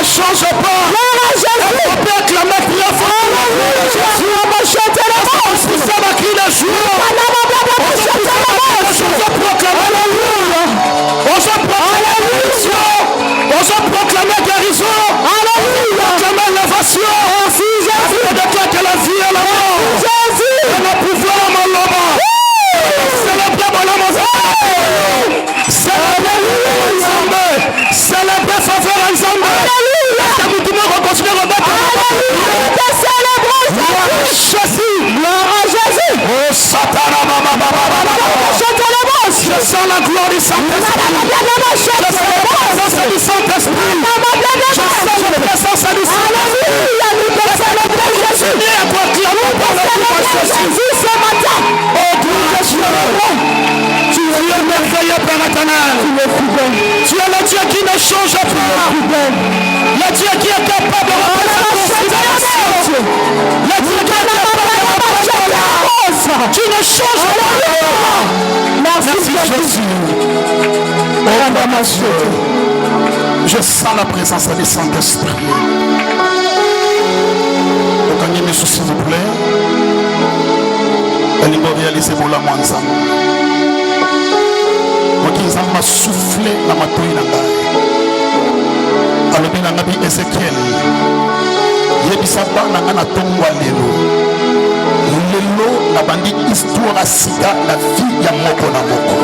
change pas. On peut acclamer très fort. C'est ça ma cri de joie. On va proclamer la louange. On va proclamer guérison. On va proclamer guérison. Proclamer l'élévation. On déclare que la vie est la mort. On a pouvoir à mon loma. Célébrez mon loma. Célébrez faveur en Zambé. Tout le monde va continuer à remettre. Gloire à Jésus. Oh Satan, je sens la gloire du Saint-Esprit. Je sens la présence du Saint-Esprit. Je sens la présence du Saint-Esprit. Oh Dieu, tu es merveilleux Père éternel. Tu es le Dieu qui ne change pas. Le Dieu qui est capable de représenter. Le Dieu qui est capable de représenter. Tu ne changes pas. Merci Jésus. Je sens la présence du Saint-Esprit. Gagnez mes soucis, s'il vous plaît. Elle va réaliser pour la Mwanza. Moi qui m'a soufflé dans ma touille na ngai. Alors bien nabi Ezekiel. Yebisa bana ngana tongwa lelo. Lelo na bandi histoire à sida la vie ya moko na moko.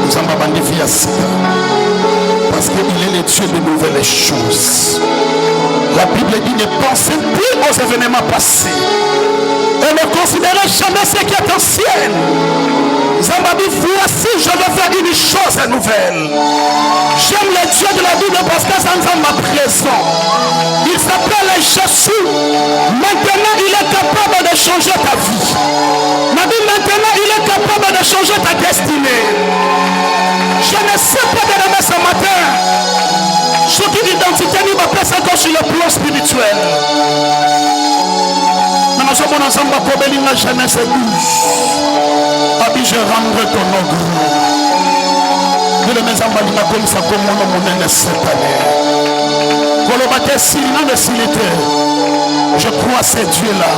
Nous avons bandi vie à sida. Parce qu'il est le Dieu de nouvelles choses. La Bible dit ne pensez plus aux événements passés. Et ne considérez jamais ce qui est ancien. Zamba dit voici je vais faire une chose nouvelle. J'aime le Dieu de la Bible parce que c'est ma présent. Il s'appelle Jésus. Maintenant il est capable de changer ta vie. Ma Bible maintenant il est capable de changer ta destinée. Je ne sais pas de remettre ce matin. Ce qui identité nous m'appelle encore sur le plan spirituel. Nous sommes ensemble pour bénir la jeunesse douce. Abi, je rendrai ton nom. Nous le mettons en bas comme ça, comme mon nom cette année. Pour le matin, s'il n'a de silité, je crois à ces dieux-là.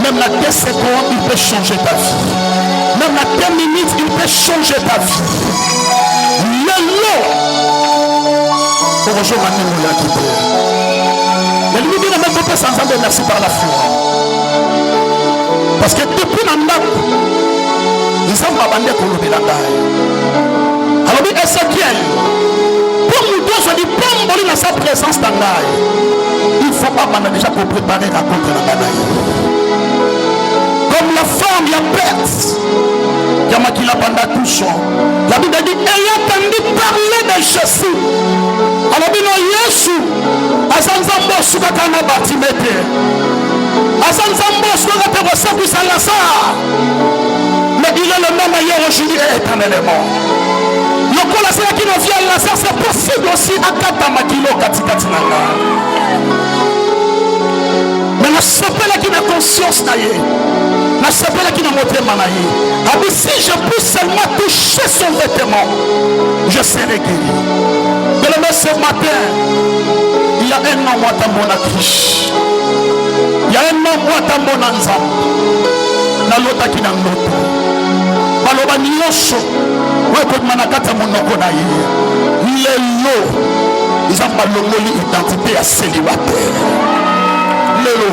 Même la 10 secondes, il peut changer ta vie. Même la 10 minutes, il peut changer ta vie. Le lot. Bonjour, ma mère, vous quitté. Mais lui dit, ne même pas sans en merci par la foi. Parce que depuis Nandap, nous sommes abandonnés pour le Bélandaï. Alors, dit Ezekiel, pour nous deux, je dis, pour nous dans sa présence d'Andaï, il ne faut pas abandonner déjà pour préparer la contre la bataille. Comme la femme, il y a perte. Il y a qui l'a pendant tout son. La Bible dit, ayant entendu parler de Jésus. Alors, dit, non, Jésus, Azanzambo, Soukakana, Batimete. Azanzambo, Soukakana, Sakusalasa. Mais il est le même hier, aujourd'hui et éternellement. Le col qui nous vient là, c'est possible aussi à Katamakilo, Katikatinanga. Mais la sapelle qui n'a conscience naïe, la sapelle qui n'a montré manaïe. Ah, si je peux seulement toucher son vêtement, je serai guéri. Mais le ce matin, il y a un an moi dans mon affiche. Il y a un an moi dans mon ensemble. Dans l'autre qui n'a l'autre. Baloba nyosho, ouais manakata monoko na ye. Lelo, ils ont balongoli identité à célibataire. Lelo,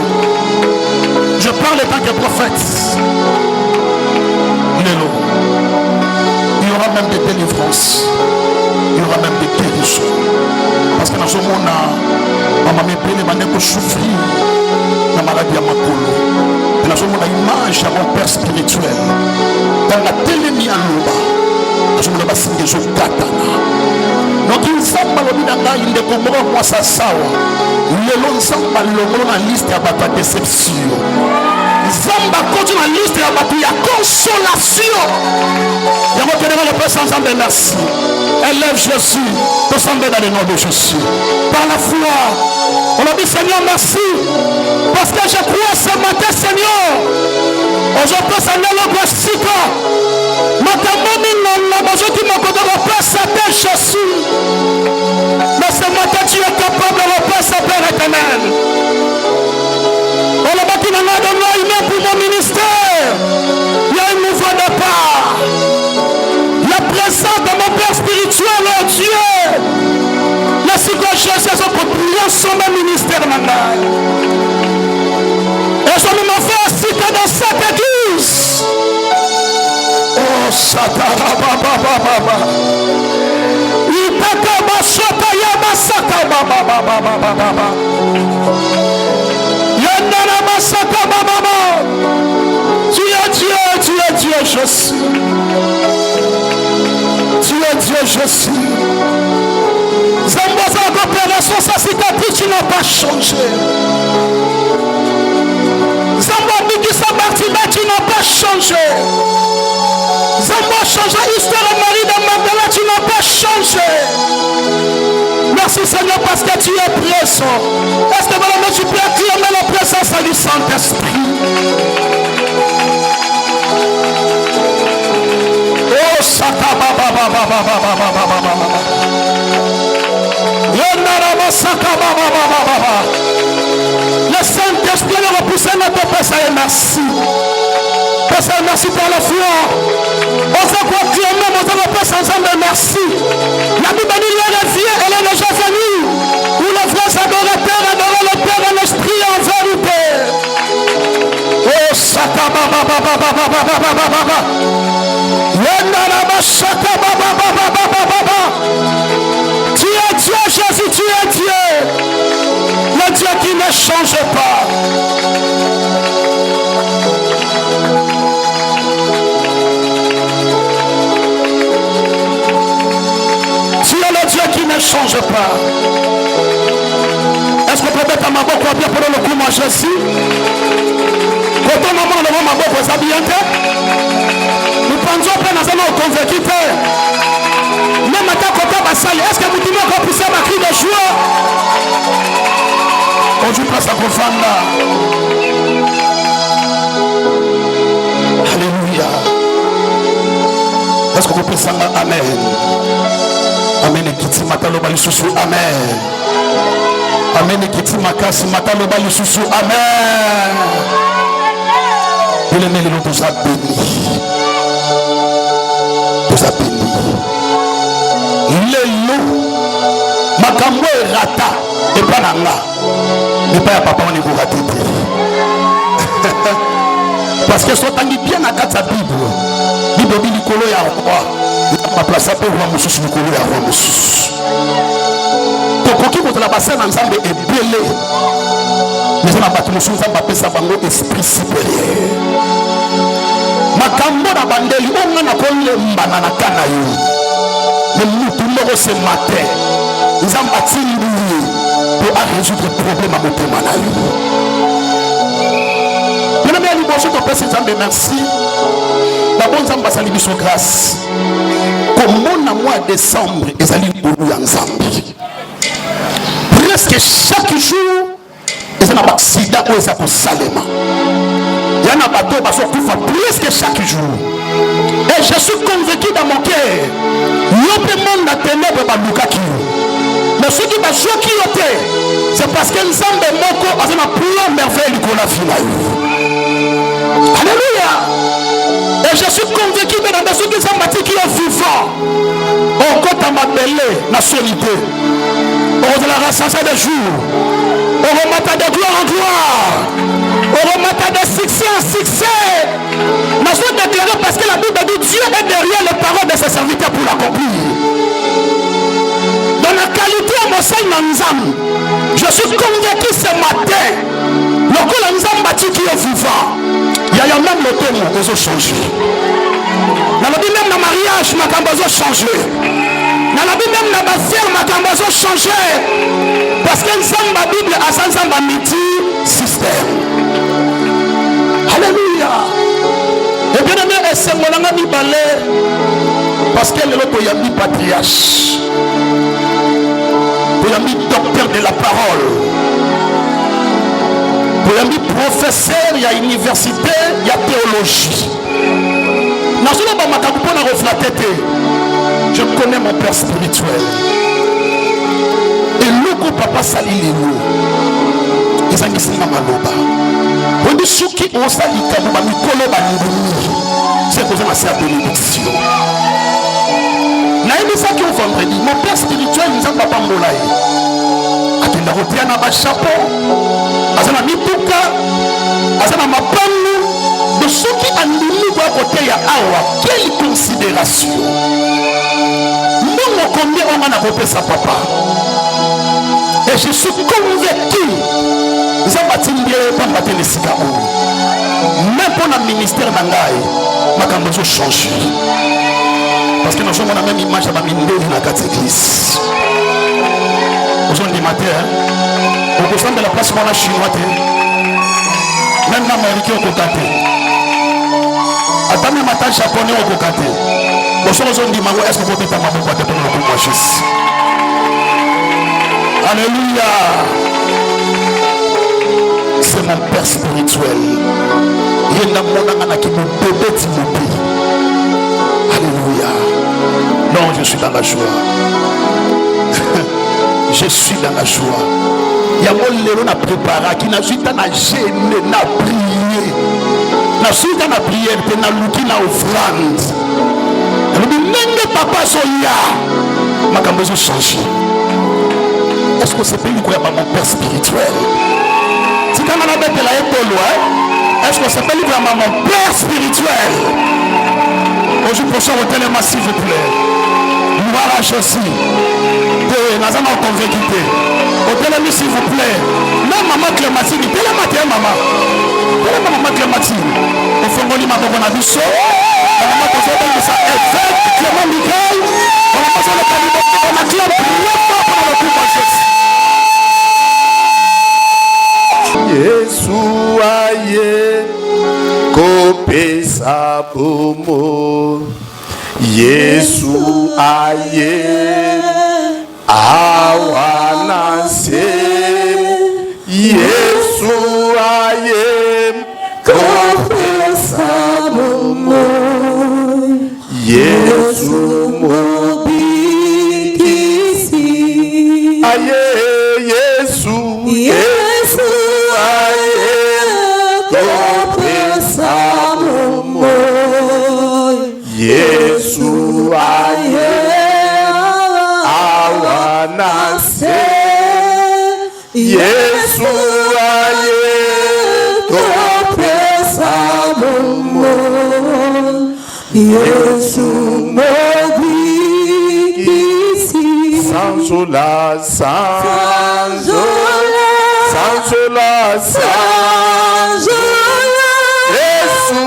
je parle en tant que prophète. Lelo, il y aura même des délivrances, il y aura même des guérisons. Parce que dans ce monde, maman me plaît, maman ne souffrir la maladie à ma colo. Et dans ce monde, image à mon père spirituel. Dans la télémie à l'oba, dans ce monde, il y a des katana. Donc il s'en va le binanga, il ne comprend pas ça sawa. Le long s'en va le long en liste à la déception. Zamba continue la liste à la consolation. Il y a montré le père sans en merci. Élève Jésus, pour s'en dans le nom de Jésus. Par la foi, on a dit Seigneur merci. Parce que je crois ce matin Seigneur. Aujourd'hui Seigneur le Sika. Matamoni non, aujourd'hui mon côté de passe. ensemble ministère Nanga. Et je me fais citer dans cette église. Oh, Satara Baba Baba. Itaka Bashota Yabasaka Baba Baba Baba. Yandana Basaka Baba Baba. Tu es Dieu, je suis. Tu es Dieu, je suis. Zamboza opération, sa cicatrice, tu n'as pas changé. Zambo Bikisa Martina, tu n'as pas changé. Zambo change l'histoire de Marie de Magdala, tu n'as pas changé. Merci Seigneur parce que tu es présent. Est-ce que vraiment tu peux acclamer la présence du Saint-Esprit? Oh Sata Baba Baba Baba Baba Baba. Le Saint-Esprit a repoussé notre Père et merci. Père, merci pour la foi. On s'est proclamé, on s'est repoussé ensemble, merci. La Bible dit, elle revient, elle est déjà venue. Où les frères adorateurs adoraient le Père en esprit et en vérité. Oh, Sata Baba Baba Baba Baba Baba. Sata Baba Baba Baba Baba. Tu es Dieu, Jésus, tu es Dieu. Le Dieu qui ne change pas. Tu es le Dieu qui ne change pas. Est-ce qu'on peut mettre ma boque bien pour le coup, moi Jésus? Quand on maman devant ma boque, ça bien fait? Nous pensons pas dans un autre convaincu. Même à ta côté, est-ce que vous dites qu'on puisse ma cri de joie? On joue pas sa confanda. Alléluia. Est-ce que vous pouvez s'en amen? Amen. Et qui matalo bali susu. Amen. Amen. Et qui makasi matalo bali susu. Amen. Il est mêlé nous tous à béni. Tous à béni. Lelo makambo rata et pas nanga mais pas papa on est pour rater parce que soit tangi bien à quatre bible bible bi likolo ya roi ma place à roi mususu likolo ya roi mususu to koki ko la base na nzambe ebele mais na batu mususu nzambe apesa bango esprit supérieur makambo na bandeli onga na kolemba na kana yo. Mais nous, tout le monde ce matin, nous avons bâti pour résoudre le problème à mon témoin. Bien aimé, nous bonjour ton Père Saint-Jean, merci. D'abord, nous avons passé l'émission grâce. Comme mon mois de décembre, ils allaient nous ensemble. Presque chaque jour, ils ont un accident où ils sont Salema. Il y a un bateau qui va presque chaque jour. Et je suis convaincu dans mon cœur. Mais ceux qui m'ont choqué, c'est parce que nous sommes des mots qui ont plus merveille que la vie. Alléluia. Et je suis convaincu que dans ceux qui sont bâtis qui sont vivants, on compte à ma belle, la solité. On de la rassasier des jours. On remonte de gloire en gloire. On remonte de succès en succès. Nous sommes déclarés parce que la Bible dit Dieu est derrière les paroles de ses serviteurs pour l'accomplir. Dans la qualité à mon Seigneur, je suis convaincu ce matin, le coup de bâti qui est vivant, il y a même le thème qui a changé. Dans la Bible, même dans le mariage, ma cambazo a changé. Dans la Bible, même dans la affaire, ma cambazo a changé. Parce que la Bible a un multi-système. Alléluia. Et bien aimé, c'est mon ami Balé. Parce qu'elle est l'autre, il y a mis patriarche. Il y a mis docteur de la parole. Il y a mis professeur, il y a université, il y a théologie. Je connais mon père spirituel. Et le papa Salilino. Ils ont dit c'est posé ma sœur bénédiction. Mon père spirituel nous a papa Mbolaï. alinga kotia na bachapeau aza na mituka aza na mapangu de soki andimi kwa kote ya awa. Quelle considération ndongo combien on a kopesa papa. Et je suis convaincu Zambatindie pamba telesika oyo même pour le ministère nangai makambo zo changer parce que nous sommes la même image à Bamindeli na quatre églises. Aujourd'hui matin au sein de la place pour la chinois même l'américain au côté attends même matin japonais au côté aujourd'hui est-ce que vous pouvez t'amener pour te donner le coup. Alléluia. C'est mon père spirituel. Il y a un qui me bébé Timothée. Alléluia. Non, je suis dans la joie. Je suis dans la joie. Il y a mon léron à préparer qui n'a suite à la gêne, n'a prié. N'a suite à la prière, n'a l'outil, n'a offrande. Elle dit, même papa soya. Ma cambeuse change. Est-ce que c'est pas une croyance à mon père spirituel? Si quand on a bête de la loin, est-ce que c'est pas une croyance à mon père spirituel? Aujourd'hui, prochain hôtel s'il vous plaît. Nous arrache aussi. Nous avons convaincu. Hôtel s'il vous plaît. Même maman Clémentine, telle matin maman. Telle maman Clémentine. Au fond de l'image qu'on a vu ça. On a besoin de ça. Évêque Clément Michael. On a besoin de calibre. On a clair pour le coup de Yesu aye kopesa bomo. Yesu aye awanase. Yesu aye kopesa bomo. Yesu mobikisi aye Yesu Yesu Yesu aye awanase. Yesu aye kopesa bomo. Yesu mobikisi sanjola sanjola sanjola sanjola Yesu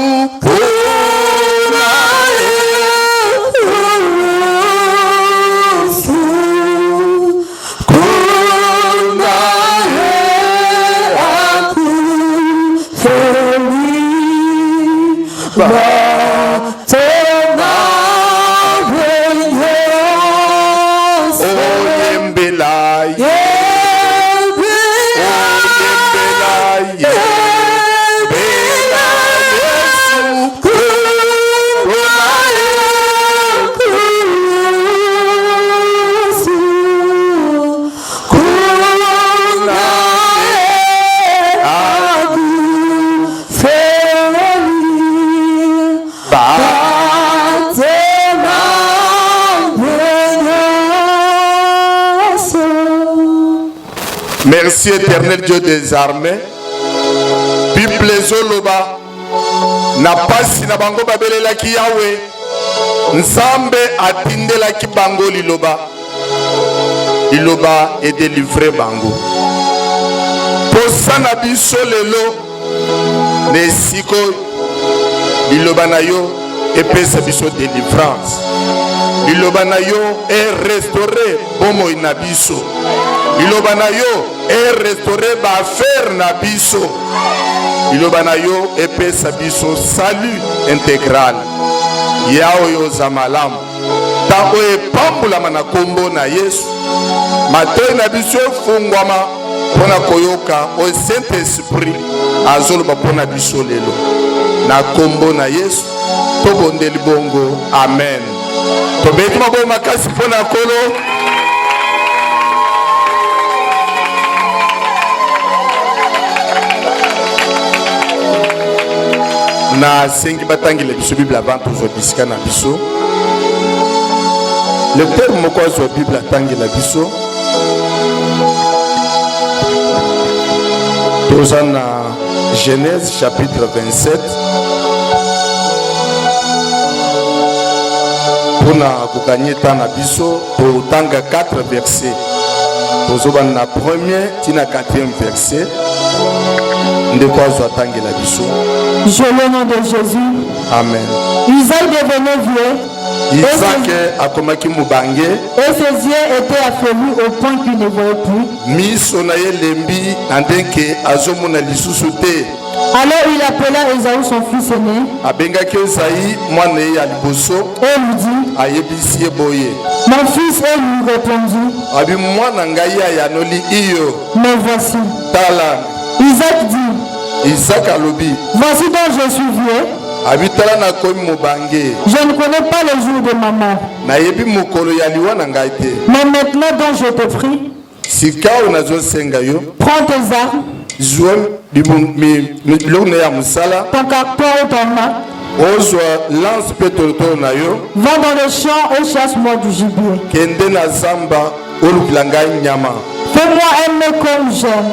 Merci éternel Dieu des armées. Bible zoloba na pasi na bango babelela ki Yahweh. Nzambe atindela ki bango liloba. Liloba et délivré bango. Posana biso lelo nesiko liloba na yo epesa biso délivrance. Liloba na yo est restauré bomo ina biso. Liloba na yo est restauré ba faire na biso. Liloba na yo epesa biso salut intégral. Yao yo zamalam. Tango epambula na kombo na Yesu. Matoi na biso fungwama pona koyoka o Saint-Esprit azoloba pona biso lelo. Na kombo na Yesu tobondeli bongo. Amen. Tobeti mabo makasi pona kolo. Na sengi batangile biso Bible avant tozodisika na biso. Le terme moko zo Bible atangila biso. toza na Genèse chapitre 27 pona kokanye temps na biso totanga 4 versets tozobana na premier tina 4e verset ndeko azwa tangela biso. Je le nom de Jésus. Amen. Isaac devenait vieux. Isaac akomaki mubange Et ses yeux étaient affaiblis au point qu'il ne voyait plus. miso na ye lembi na ndenge azomona lisusu te. Alors il appela Ésaü son fils aîné abengaki Esaïe mwana ye ya liboso et lui dit, ayebisi ye boye mon fils, et lui répondit, abi mwana ngai ayanoli iyo me voici. tala. Isaac dit, Isaac alobi voici donc je suis vieux. abi tala nakomi mubange Je ne connais pas le jour de ma mort. nayebi mokolo ya liwa na ngai te. Mais maintenant donc je te prie, sika oyo nazosenga yo prends tes armes, zwa biloko na ya mosala ton carton et ton arc, ozwa lance mpe tolotolo na yo va dans le champ et chasse-moi du gibier. kende na zamba olukila ngai nyama Fais-moi un mets comme j'aime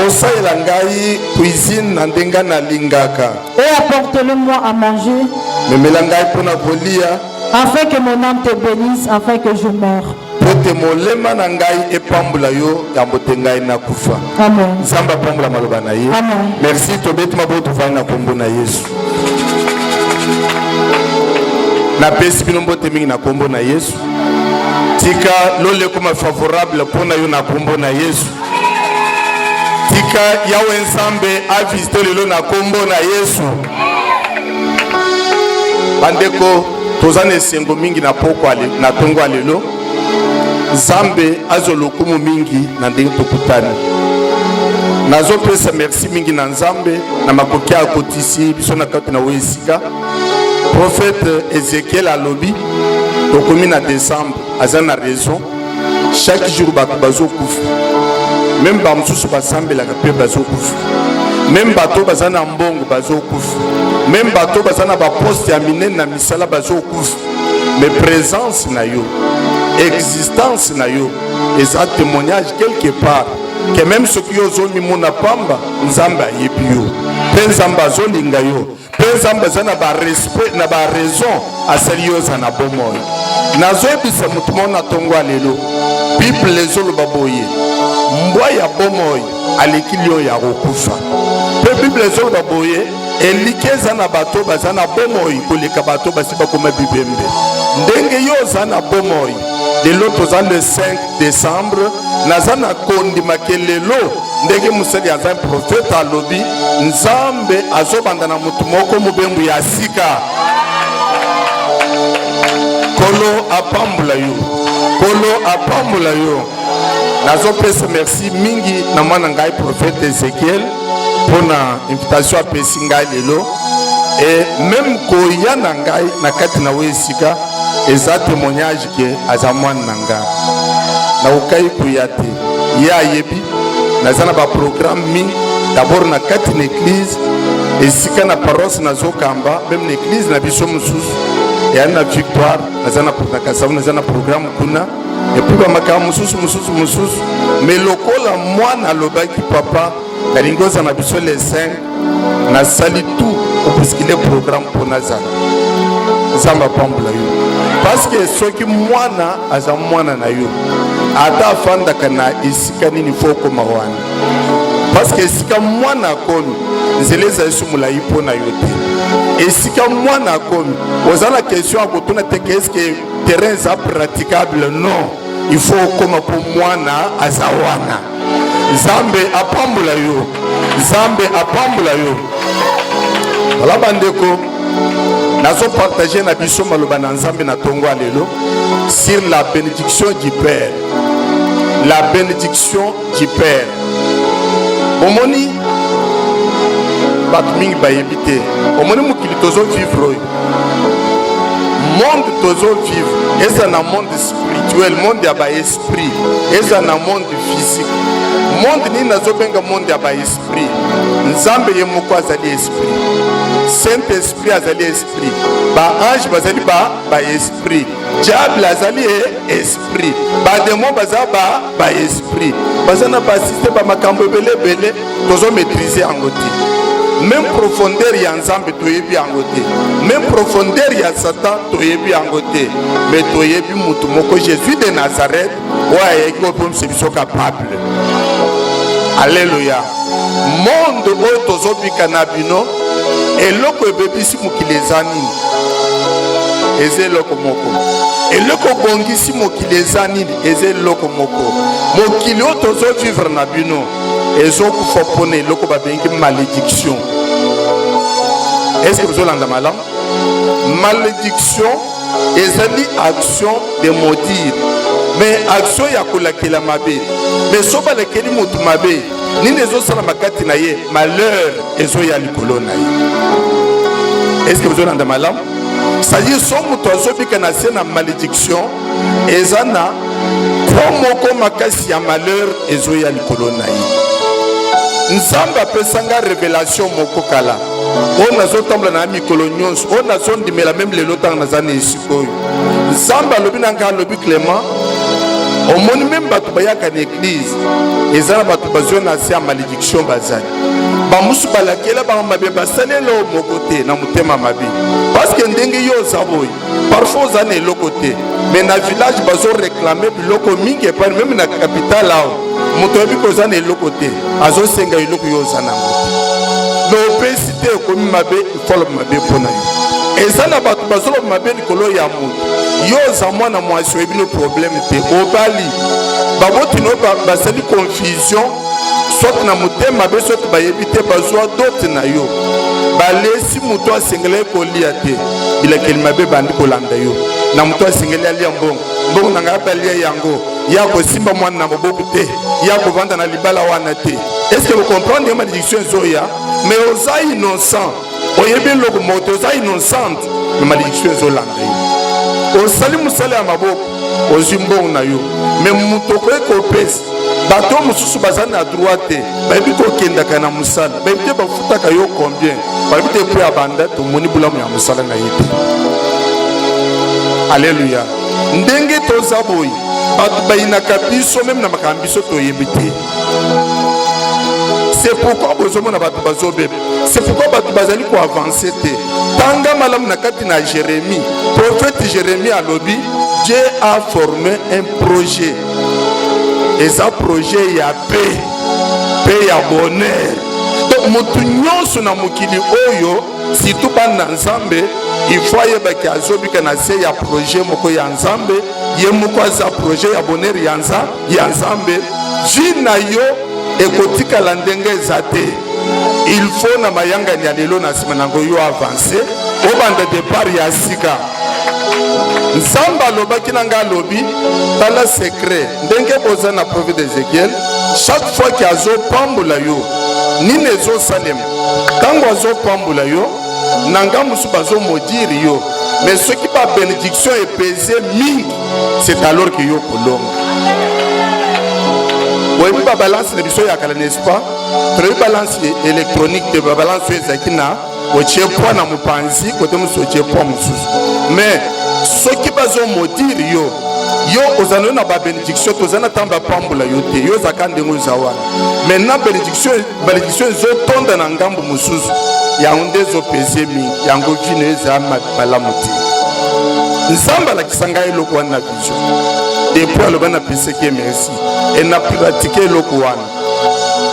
osalela ngai cuisine na ndenge nalingaka et apporte-le-moi à manger, memela ngai mpona kolia afin que mon âme te bénisse, afin que je meure. po te molema na ngai epambola yo yambo te ngai nakufa. Amen. nzambe apambola maloba na ye. Amen. Merci tobeti maboko tovandi na kombo na yesu. napesi bino mbote mingi na kombo na yesu. tika lolekoma favorable mpona yo na kombo na yesu. tika yawe nzambe avisite lelo na kombo na yesu. bandeko toza na esengo mingi na poko na tongo alelo. nzambe azwa lokumu mingi na ndenge tokutani. nazopesa merci mingi na nzambe na makoki akotisi biso na kati na esika. Prophète Ézéchiel alobi tokomi na décembre aza na raison chaque jour bato bazokufa. même bamosusu basambelaka mpe bazokufa. même bato baza na mbongo bazokufa. même bato baza na baposte ya minene na misala bazokufa. mais présence na yo, existence na yo eza témoignage quelque part que même soki yo ozomimona pamba nzambe ayebi yo mpe nzambe azolinga yo mpe nzambe aza na barespect na baraison asali yo oza na bomoi. nazoyebisa motu moko na tongo ya lelo bible ezoloba boye mbwa ya bomoi alekili oyo ya kokufa. mpe bible ezoloba boye eliki eza na bato baza na bomoi koleka bato basi bakoma bibembe. ndenge yo oza na bomoi lelo toza le 5 décembre naza na kondimake lelo ndenge mosali aza prophète alobi nzambe azobanda na motu moko mobembu ya sika. kolo apambola yo, kolo apambola yo. nazopesa merci mingi na mwana ngai prophète Ézéchiel mpona invitation apesi ngai lelo. et même koya na ngai na kati na esika eza témoignage ke aza mwana na ngai. nakokai koya te ye ayebi naza na baprogramme mingi d'abord na kati na église esika na paroisse nazokamba même na église na biso mosusu eyali na victoire naza na kasavu naza na programme kuna epuis bamakambo mosusu mais lokola mwana alobaki papa nalingi oza na biso le 5 nasali tout opuskile programme mpo nazala. nzambe apambola yo parce que soki mwana aza mwana na yo ata afandaka na esika nini fo okoma wana parce que esika mwana akomi nzela ezali so molai mpo na yo te. esika mwana akomi oza na question ya kotuna te ke eske terrain eza praticable. non, il faut okoma mpo mwana aza wana. nzambe apambola yo, nzambe apambola yo. wala bandeko nazopartage na biso maloba na nzambe na tongo ya lelo sur la bénédiction du Père. la bénédiction du Père. omoni bato mingi bayebi te. omoni mokili tozovivre oyo monde tozovivre eza na monde spirituel spirituel, monde ya ba esprit. Eza na monde physique. Monde ni nazo benga monde ya ba esprit. Nzambe ye moko azali esprit. Saint esprit azali esprit. Ba ange bazali ba esprit. Diable azali esprit. Ba démon bazali ba esprit. Bazana ba système ba makambo belé tozo maîtriser yango te. Même profondeur ya nzambe toyebi yango te. Même profondeur ya Satan toyebi yango te. Mais toyebi mutu moko Jésus de Nazareth oya eko pom sebiso capable. Alléluia. Monde oyo tozobika na bino eloko ebebisi mokili eza nini? Eza eloko moko. Eloko bongisi mokili eza nini? Eza eloko moko. Mokili oyo tozovivre na bino ezokufa mpona eloko babengi malédiction. Est-ce que vous avez malamu? Malédiction ezali action de maudire. Mais action ya kolakela mabe. Mais soba lekeli mutu mabe. Nini ezosala makati na ye malheur ezoya likolo na ye. Est-ce que vous avez malamu? C'est-à-dire son mutu azobika na se na malédiction ezana promoko makasi ya malheur ezoya likolo na ye. Nzambe apesanga révélation moko kala. On a zotambola na mikolo nyonso. On a sondimela même lelo tanga nazana esikoyo. Nzambe alobi nanga alobi Clément. Omoni même bato bayaka na église. Ezana bato bazwa na se ya malédiction bazali. Bamusu balakela ba mabe basalela moko te na mutema mabe. Parce que ndenge yo zaboyi. Parfois zane eloko te. Mais na village bazo réclamer biloko mingi et pas même na capitale là. Moto yebi ko zane eloko te. Azo senga eloko yo zana. L'obésité comme mabe ifolo mabe pona yo. Ezana bato bazolo mabe likolo ya mutu. Yo za mwana mwasi ebino problème te. Obali baboti no basali confusion soit na mutema be soit bayebi te bazwa dote na yo. Balesi mutu asengele kolia te. Bila kelima be bandi kolanda yo. Na mutu asengele alia mbongo. Mbongo nanga abalia yango. Ya ko simba mwana na bobo te. Ya ko vanda na libala wana te. Est-ce que vous comprenez ma malédiction zoya? Mais oza innocent. Oyebi loko moto oza innocente. Mais malédiction zolanda yo. Osali musala ya maboko. Ozimbongo na yo. Mais mutoko eko pesi. Bato mususu bazana na droite. Bayebi ko kendaka na musala. Bayebi te bafutaka yo combien? Bayebi te pe abanda to moni bulamu ya musala na yete. Alléluia. Ndenge toza boyi. Bato bayinaka biso même na makambiso toyebi te. C'est pourquoi c'est pourquoi Bato Bazali ko avancer te. Tanga malam na kati na Jérémie. Prophète Jérémie a lobby. Dieu a formé un projet. Et ça projet ya paix ya bonheur. Donc mutu nyonso na mokili oyo si tout banda nzambe il faut yeba ki azobika na se ya projet moko ya nzambe ye moko za projet ya bonheur ya nzambe jina yo ekotikala ndenge ezate. Il faut na mayanga ya lelo na sima nango yo avancer obanda départ ya sika. Nzamba alobaki nanga lobi tala secret ndenge boza na prophète d'Ézéchiel chaque fois qu'il azo pambola yo nini ezo salem tango azo pambola yo nanga musu bazo modire yo mais ce qui pa bénédiction est pesé mingi c'est alors que yo kolonga. Oui, la balance de biso yakala n'est-ce pas? Très balance électronique de balance ezakina o tchepo na mupanzi kote muso tchepo mususu. Mais ce qui bazo modire yo ozana na ba bénédiction tozana tamba pambola yo te yo zakande ngo zawana. Maintenant bénédiction zo tonda na ngambo mususu ya onde zo pese mi yango kino eza malamuti. Nzamba la kisanga eloko wana vision. Depuis alobana na pese ke merci et na pratiquer eloko wana.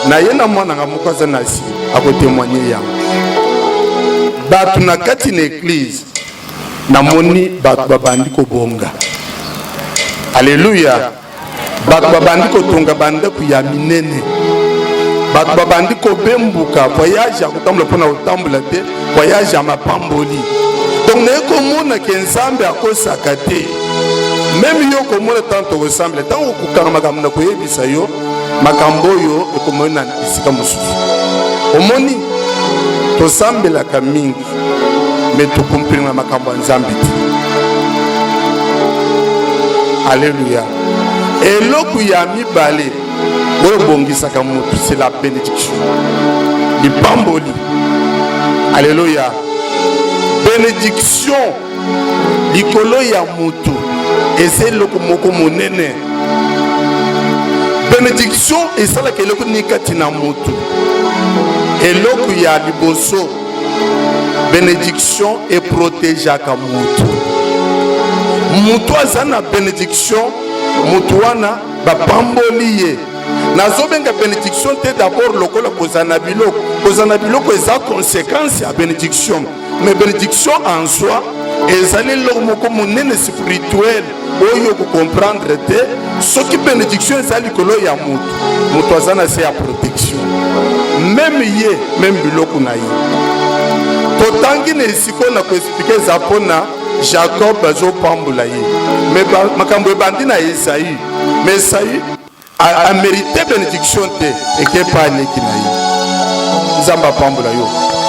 Na yena mwana ngamuko za nasi ako témoigner yango. Batu na kati na église na moni batu babandi ko bonga. Alléluia. Batu babandi ko tonga banda ku ya minene. Batu babandi ko bembuka voyage ya kutambola pona utambola te voyage ya mapamboli. Donc na ko mona ke nzambe akosaka te. Même yo ko mona tanto ressemble tant ko kanga makambo na ko yebisa yo makambo yo ko mona isika mususu. Omoni to sambela ka mingi mais to comprendre makambo nzambe te. Alléluia. Et l'autre y a mis balé. C'est la bénédiction. Du pamboli. Alléluia. Bénédiction. Likolo ya mutu. Et c'est le moko monene. Bénédiction. Et ça la que l'autre nikatina mutu. Et l'autre y a liboso. Bénédiction et protège à mutu. Mutu azana bénédiction. Mutuana bapamboli ye. Nazobenga bénédiction te d'abord lokola kozana biloko. Kozana biloko eza conséquence à bénédiction. Mais bénédiction en soi ezali loko moko monene spirituel oyo ko comprendre te soki bénédiction ezali kolo ya mutu. Mutu azana c'est à protection. Même ye, même biloko na ye. Totangi ne siko na ko expliquer za pona Jacob azo pambola ye. Mais makambo ebandi na Esaïe. Mais Esaïe a mérité bénédiction te et que pas neki na ye. Zamba pambola yo.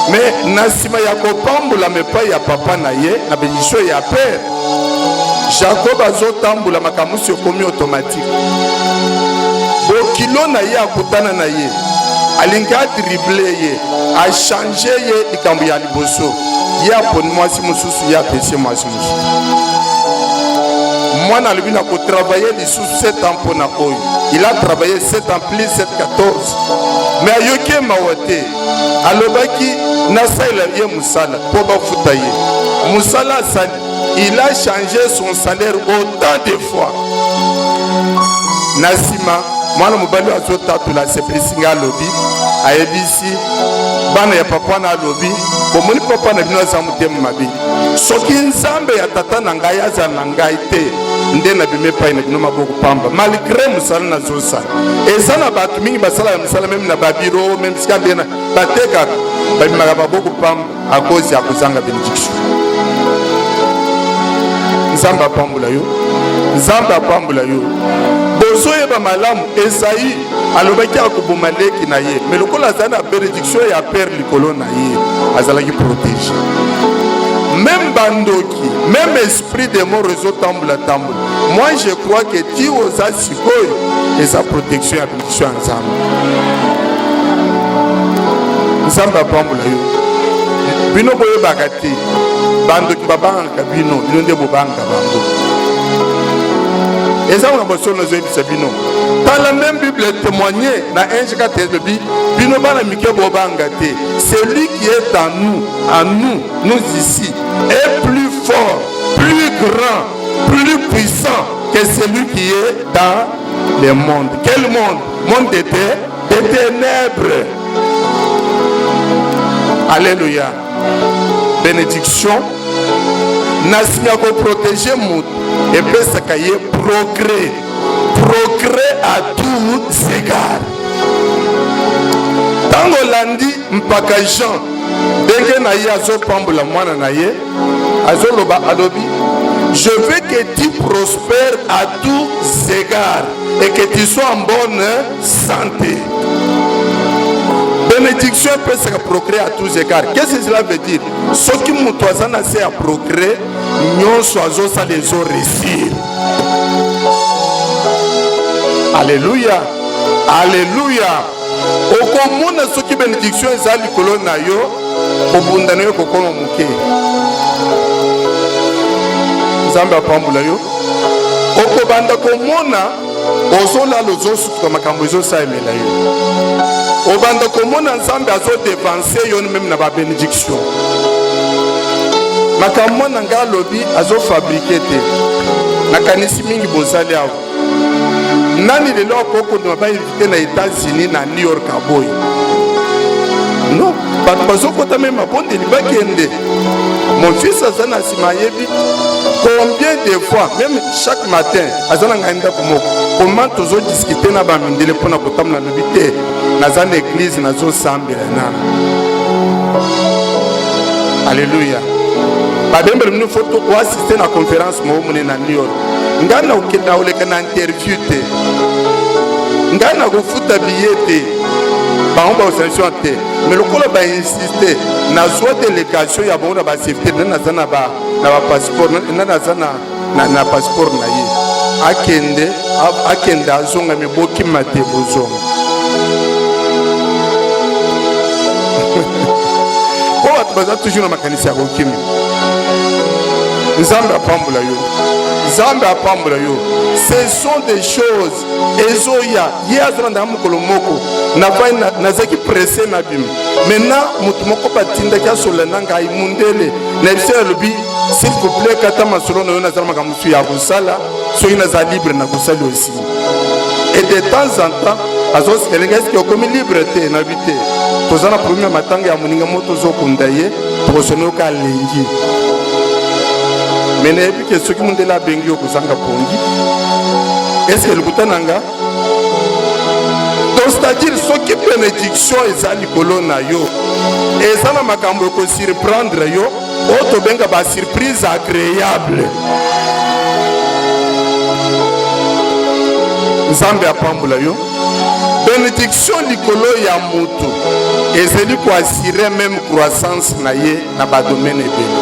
Mais nasima ya ko pambola mais pas ya papa na ye, na bénédiction ya père. Jacob azo tambola makambo se komi automatique. Bokilo na ye akutana na ye. Alinga dribble ye, a changé ye likambo ya liboso. Ya pon mwasi mususu ya pesi mwasi mususu. Moi na lubina ko travailler les sous 7 ans pour na oyo. Il a travaillé 7 ans plus 7 14. Mais ayoke mawote. Alobaki nasaila ye musala po ba futa ye. Musala sali. Il a changé son salaire autant de fois. Nasima mwana mobali azota tula sepesinga lobi ayebisi bana ya papa na lobi komoni papa na bino za mutema mabi soki nzambe ya tata na ngai aza na ngai te nde na bime pa ina bino maboko pamba malgré musala na zosa eza na batu mingi basala ya musala même na babiro même sikandena bateka babimaka baboko pamba à cause ya kozanga bénédiction. Nzambe apambola yo, Nzambe apambola yo. Bozo yeba malamu Esaïe alobaki akoboma leki na ye mais lokola azana bénédiction ya père likolo na ye azalaki protégé. Même bandoki, même esprit de mort réseau tambola tambola. Moi je crois que Dieu osa sikoyo et sa protection ya bénédiction ensemble. Nzambe apambola yo. Bino boye bakati bandoki babanga bino bino nde bobanga bango. Et ça, on a besoin de nous. Dans la même Bible témoignée, dans 1 chapitre de Bible, celui qui est en nous, nous ici, est plus fort, plus grand, plus puissant que celui qui est dans le monde. Quel monde? Monde des ténèbres. Alléluia. Bénédiction. Nasmia ko protéger mout et puis ça cahier progrès à tous égards. Tango landi mpaka Jean denge na ye azo pambola mwana na ye azo loba alobi je veux que tu prospères à tous égards et que tu sois en bonne santé. Bénédiction peut se procréer à tous égards. Qu'est-ce que cela veut dire? Ce qui m'entoisane assez à procréer, nous choisissons ça les eaux réussir. Alléluia. Alléluia. Au commun, ce qui bénédiction est à l'école nayo, au bundane au kokono muke. Zamba pambula yo. Au kobanda komona, ozola lozosu kama kambozo sa emela yo. Obanda komona nzambe azo dépenser yon même na ba bénédiction. Makamona nga lobi azo fabriquer te. Na kanisi mingi bozali awo. Nani lelo koko no ba invité na États-Unis na New York aboy. Non, pas bazo kota même bonde li ba kende. Mon fils azana simayebi combien de fois même chaque matin azana nganda komoko. Comment toujours discuter na ba mindele pona kotamna lobité. Dans une église, dans une assemblée. Alléluia. Badembe nous faut assister à la conférence à New York. Nous avons une interview. Nous avons un billet. Mais le col va insister. Nous avons une délégation. Nous avons un passeport. Nous avons un passeport. akende azonga miboki mate bozonga po bato baza toujours na makanisi ya kokimi. Nzambe apambola yo, Nzambe apambola yo. Ce sont des choses ezoya ye azolanda mokolo moko nazaki presse na bima maintenant moto moko batindaki asola na ngai mundele na biso alobi s'il vous plaît kata masolo na yo nazala makambo mosusu ya kosala soki naza libre na kosala aussi. Et de temps en temps azosekelenga eske okomi libre te na bi te toza na problème ya matanga ya moninga mo tozokunda ye tokosone oka alengi me nayebi ke soki mundele abengi yo kozanga pongi eske lokuta na nga. Donc c'est-à-dire soki bénédiction eza likolo na yo eza na makambo ekosurprendre yo oyo tobenga basurprise agréable. Nzambe apambola yo. Bénédiction likolo ya mutu ezeli koassire même croissance na ye na badomaine ebele.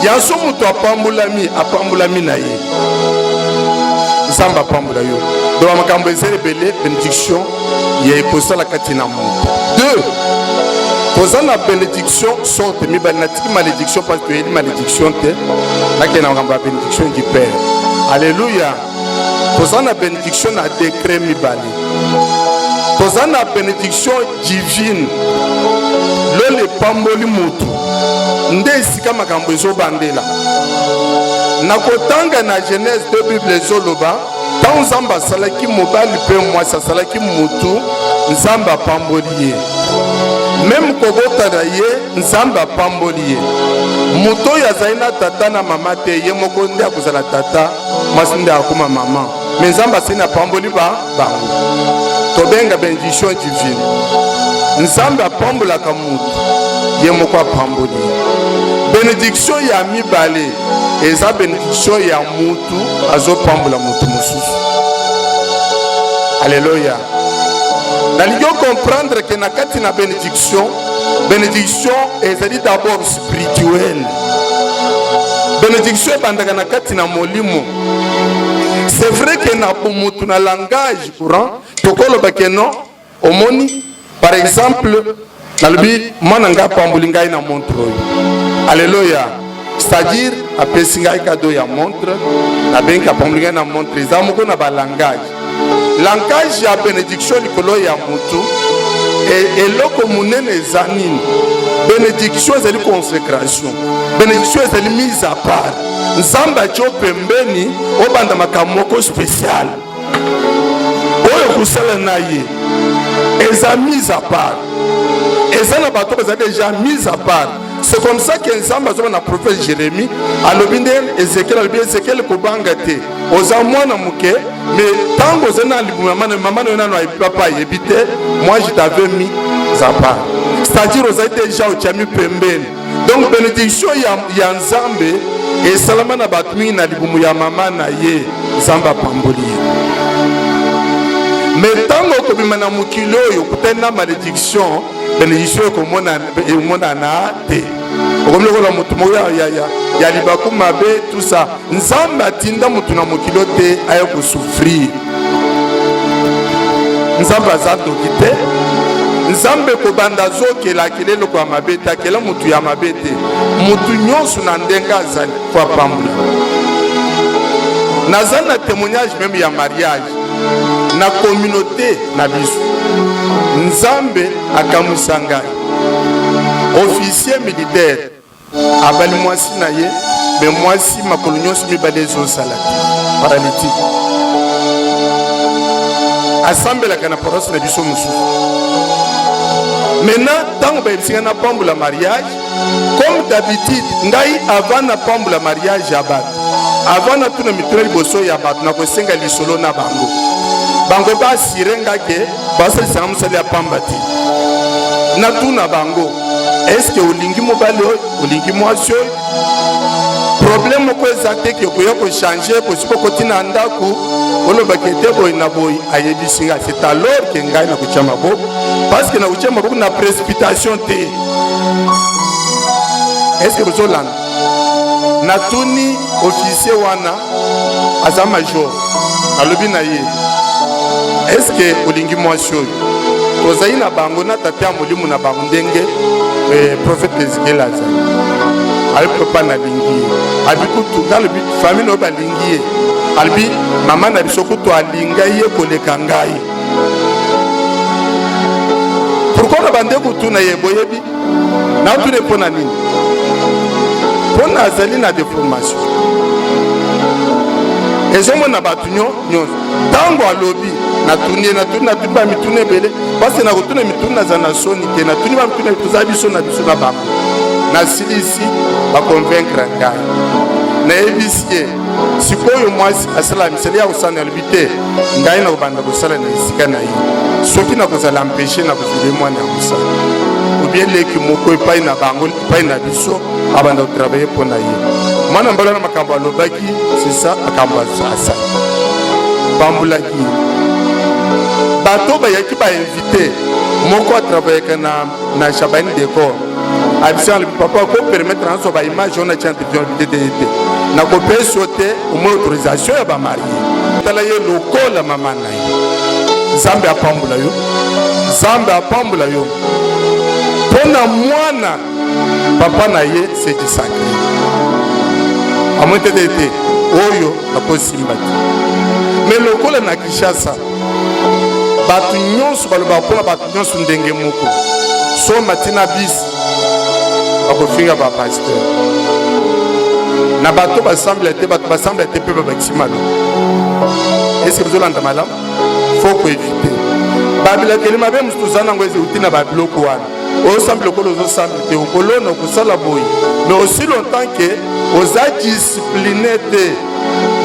Yanso mutu apambolami na ye Nzambe apambola yo. Donc makambo ezeli ebele bénédiction ya ekosala kati na mutu. 2 toza na bénédiction sorte mibali natiki malédiction parce que yeli malédiction te nakena makambo ya bénédiction du Père. Alléluia. Toza na bénédiction na décret mibali. Toza na bénédiction divine. Lole pamboli mutu. Nde esika makambo ezobandela. Na kotanga na Genèse de Bible ezoloba, tant Nzambe asalaki mobali pe mwasi asalaki mutu, Nzambe apamboli ye. Même kobota na ye, Nzambe apamboli ye. Muto oyo azali na tata na mama te ye moko nde akozala tata, mwasi nde akoma mama. Mais Nzambe asali na pamboli bango. Tobenga bénédiction divine. Nzambe apambolaka mutu, ye moko apamboli ye. Bénédiction ya mibale eza bénédiction ya mutu azopambola mutu mosusu. Alléluia. Nalingi comprendre que na kati na bénédiction ezali d'abord spirituelle. Bénédiction ebandaka na kati na molimo. C'est vrai que na mutu na langage courant tokoloba ke non omoni par exemple nalobi mwana nga apamboli ngai na montre oyo. Alléluia. C'est-à-dire apesi ngai cadeau ya montre nabengi apamboli ngai na montre eza moko na balangage. Langage ya bénédiction likolo ya mutu eloko munene eza nini? Bénédiction ezali consécration, bénédiction ezali mise à part. Nzambe atyo pembeni obanda makambo moko spécial oyo kusala na ye eza mise à part. Eza na bato eza déjà mise à part. C'est comme ça que Nzambe azoba na prophète Jérémie alobi nde Ezekiel kobanga te oza mwana muke mais tango oza na libumu ya mama na yo nano ayebi papa ayebi te, moi je t'avais mis à part. C'est-à-dire oza déjà otiami pembeni. Donc bénédiction ya Nzambe esalama na bato mingi na libumu ya mama na ye Nzambe apamboli ye. Mais tango okobima na mokili oyo okutani na malédiction bénédiction ekomonana te. Okomi lokola motu moko ya libaku mabe tout ça. Nzambe atinda motu na mokili te aye kosouffrir. Nzambe aza ndoki te. Nzambe kobanda azokela akele eloko ya mabe te akela motu ya mabe te. Motu nyonso na ndenge azali fo apambola. Naza na témoignage même ya mariage na communauté na biso. Nzambe akamwisa ngai officier militaire abali mwasi na ye me mwasi makolo nyonso mibale ezosala paralytique asambelaka na paroisse na biso mosusu. Maintenant ntango bayebisika na pambola mariage comme d'habitude ngai avant na pambola mariage ya bato avant na tuna mituna liboso ya bato na kosenga lisolo na bango basire nga ke basalisanga mosali ya pamba te. Natuna bango eske olingi mobali oyo olingi mwasi oyo problème moko eza te ke okoya kochange posiko koti na ndako olobaki ete boyi na boyi ayebisi nga. C'est alors ke ngai nakotia maboko parce que nakotia maboko na précipitation te. Eske bozolanda natuni officier wana aza major alobi na ye est-ce que olingi mwasi oyo tozali na bango na tate ya molimo na bango ndenge prophète Ezekiel azali alobi papa nalingi ye alobi kutu nalobi famille na oyo balingi ye alobi mama na biso kutu alinga ye koleka ngai pourquoi na bande kutuna ye boyebi na otune mpo na nini mpo na azali na deformation ezomona bato nyonso ntango alobi natuni bamituni ebele pasi na kotuna mituni naza na soni te natuni bamituni toza biso na bango nasilisi baconvaincre ngai nayebisi ye sikoyo mwasi asala misala ya kosala alobi te ngai na kobanda kosala na esika na ye soki na kozala empeshe na kozala mwana ya mosala obie leki moko epai na bango epai na biso abanda kotravaille mpo na ye mwana mbala na makambo alobaki sisa makambo asala bambulaki bato bayaki bainvite moko atravaillaka na Chabani Décor abisi alobi papa ko permettre nazo baimage ona tia interview te na kopesi yo te omoi autorisation ya bamarie tala ye lokola mama na ye Nzambe apambula yo mpona mwana papa na ye c'est du sacré amoi te oyo akosimba te mais lokola na Kinshasa bato nyonso balobaka mpona bato nyonso ndenge moko so matina bisi bakofinga bapasteur na bato basamble te mpe babakisi malamu eske bozolanda malamu fo koevite babilakeli mabe mosu toza nango ezeuti na babiloko wana osamble lokolo ozosamble te okolona okosala boye mais aussi longtemps ke oza discipline te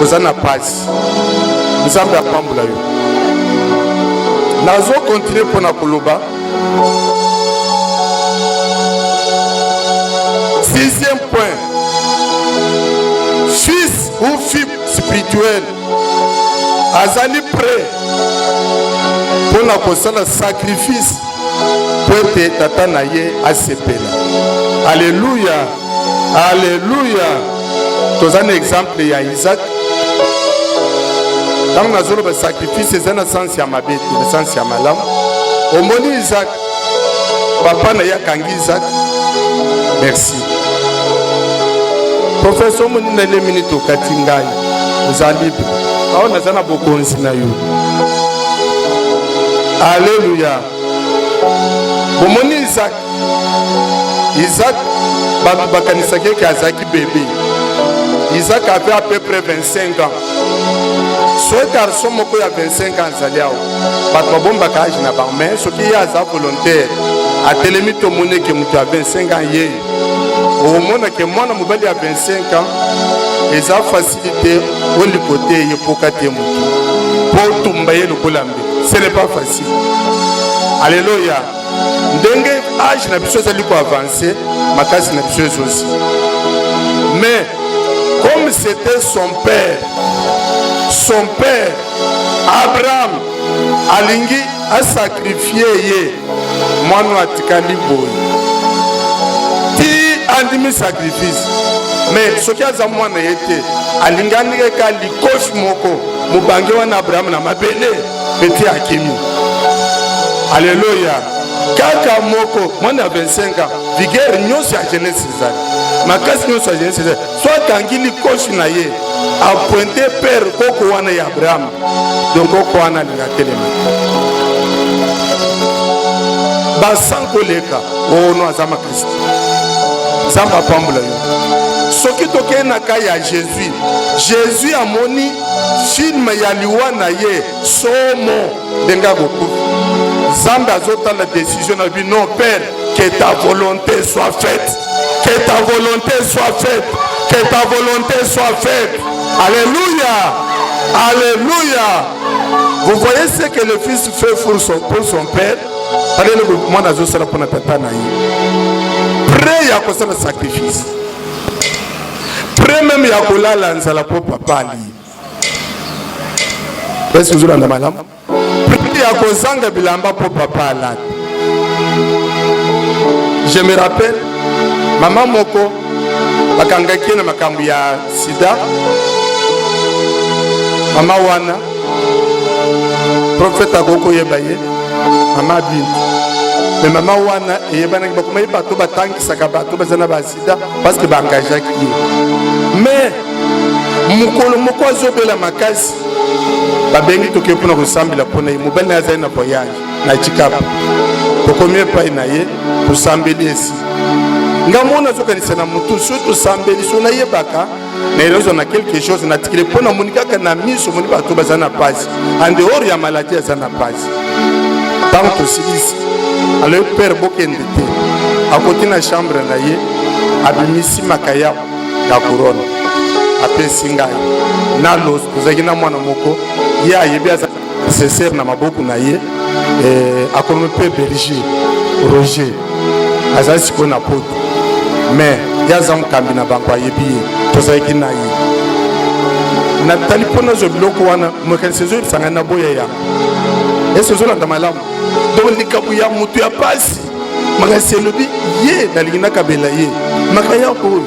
oza na pasi Nzambe apambula yo nazo continue mpona koloba 6e point fils ou fille spirituel azali prêt mpona kosala sacrifice po ete tata na ye asepela alleluya toza na exemple ya Isaac ntango nazoloba sacrifice eza na sansi ya mabe te na sansi ya malamu omoni Isaac papa na ye akangi Isaac merci professeur omoni na ile minute okati ngai oza libre awa naza na bokonzi na yo alleluya bomoni Isaac bato bakanisaki eke azalaki bebe Isaac avait à peu près 25 ans soki garçon moko ya 25 ans azali awa bato babombaka age na bango mais soki ye aza volontaire atelemi tomoni eke moto ya 25 ans ye omona ke mwana mobali ya 25 ans eza facilité oliko te ye poka te moto mpo tumba ye lokola mbe ce n'est pas facile alleluya ndenge age na biso ezali koavance makasi na biso ezosi mais comme c'était son père Abraham alingi asakrifie ye mwana atikali boye ti andimi sacrifice mais soki aza mwana ye te alingi andikeka likofi moko mobange wana Abraham na mabele peti akimi alleluya kaka moko mwana ya 25 ans vigere nyonso ya jeunesse ezali makasi nyonso ya jeunesse ezali so akangi likofi na ye apointe père koko wana ya Abraham donc koko wana alinga telema basankoleka ono aza makristo Nzambe apambula yo soki tokei na kai ya Jésus amoni filme ya liwa na ye somo ndenge akokufa Nzambe azotala décision na bi non père que ta volonté soit faite que ta volonté soit faite que ta volonté soit faite alléluia vous voyez ce que le fils fait pour son père allez le mwana azosala mpona tata na ye prêt ya kosala sacrifice prêt même ya kolala nzala po papa ali est-ce que ozolanda malamu prêt ya kozanga bilamba po papa alata je me rappelle mama moko bakangaki na makambo ya sida mama wana prophète akoko yeba ye mama bintu mais mama wana eyebanaki bakoma ye bato batangisaka bato baza na basida parce que baengagaki ye mais mokolo moko azobela makasi babengi toke mpona kosambela mpona ye mobali na azali na voyage na chikapu tokomi epai na ye tosambeli esi ngamona azokanisa na motu so tosambeli so nayebaka na elozwa na quelque chose natikile mpona moni kaka na miso moni bato baza na pasi en dehors ya maladi aza na pasi ntango tosilisi alo pere bokende te akoti na chambre na ye abimisi makayabo ya korona apesi ngai na loso tozalaki na mwana moko ye ayebi aza nécessaire na maboko na ye akomi mpe berger roger aza sikoyo na poto mais ye aza mokambi na bango ayebi ye tozalaki na ye natali mpo nazwa biloko wana mokanisi ezoyebisa ngai na boya yango ese ozolanda malamu donc likambo ya motu ya pasi makasi elobi ye nalingi nakabela ye makaya oyo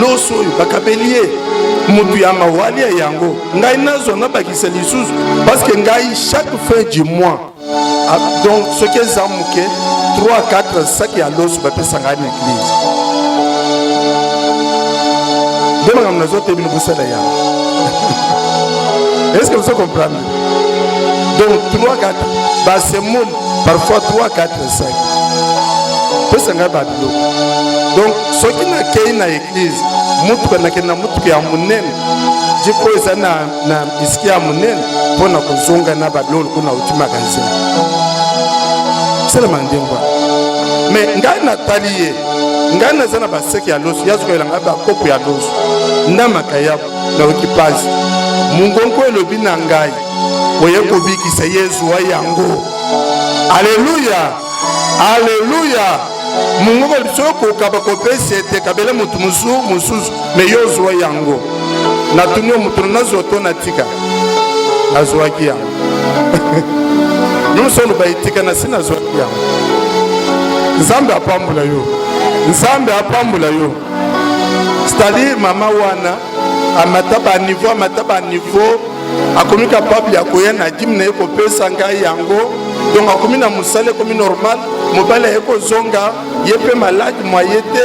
loso oyo bakabeli ye motu ya mawali ya yango ngai nazwa nabakisa lisusu parce que ngai chaque fin du mois donc soki eza moke 3-4 saki ya loso bapesa ngai na église nde makambo nazotebi nobosala yango est ce que vous comprendre donc 3-4 basemoli parfois 3-4 sacs pesa ngai babiloko donc soki nakei na église mutuka nakei na mutuka ya monene jiko eza na iski ya monene mpona kozonga na babiloko kuna uti magasin salama ndengwa mais ngai natali ye ngai naza na baseke ya loso yazokoyela ngai bakopo ya loso nda makayabo naoki pasi mongongo elobi na ngai oye kobikisa yezwa yango alleluya alleluya mungu lisoko bakopesi ete kabele mutu mususu me yozwa yango natuni mutu nazoto natika nazwaki yango nyonso bayitika na sina zwaki yango nzambe apambula yo nzambe apambula yo c'est-à-dire mama wana amataba niveau akomi capable ya koya na dîme na ye kopesa ngai yango donc akomi na mosala ekomi normal mobali ayekozonga ye mpe maladi mwaye te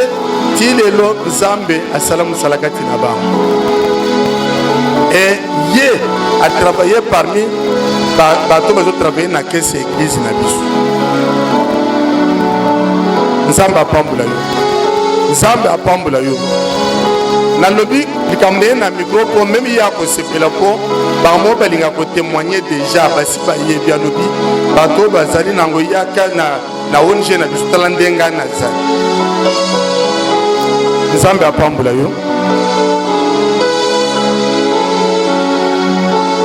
ti lelo nzambe asala mosala kati na bango e ye atravaille parmi bato bazotravaille na kese église na biso nzambe apambula yo nzambe apambula yo nalobi likambo ye na micro mpo meme ye akosepela mpo bango balinga kotémoigner déjà basi bayebi alobi bato bazali nango yaka na ONG na biso tala ndenge nazali nzambe apambula yo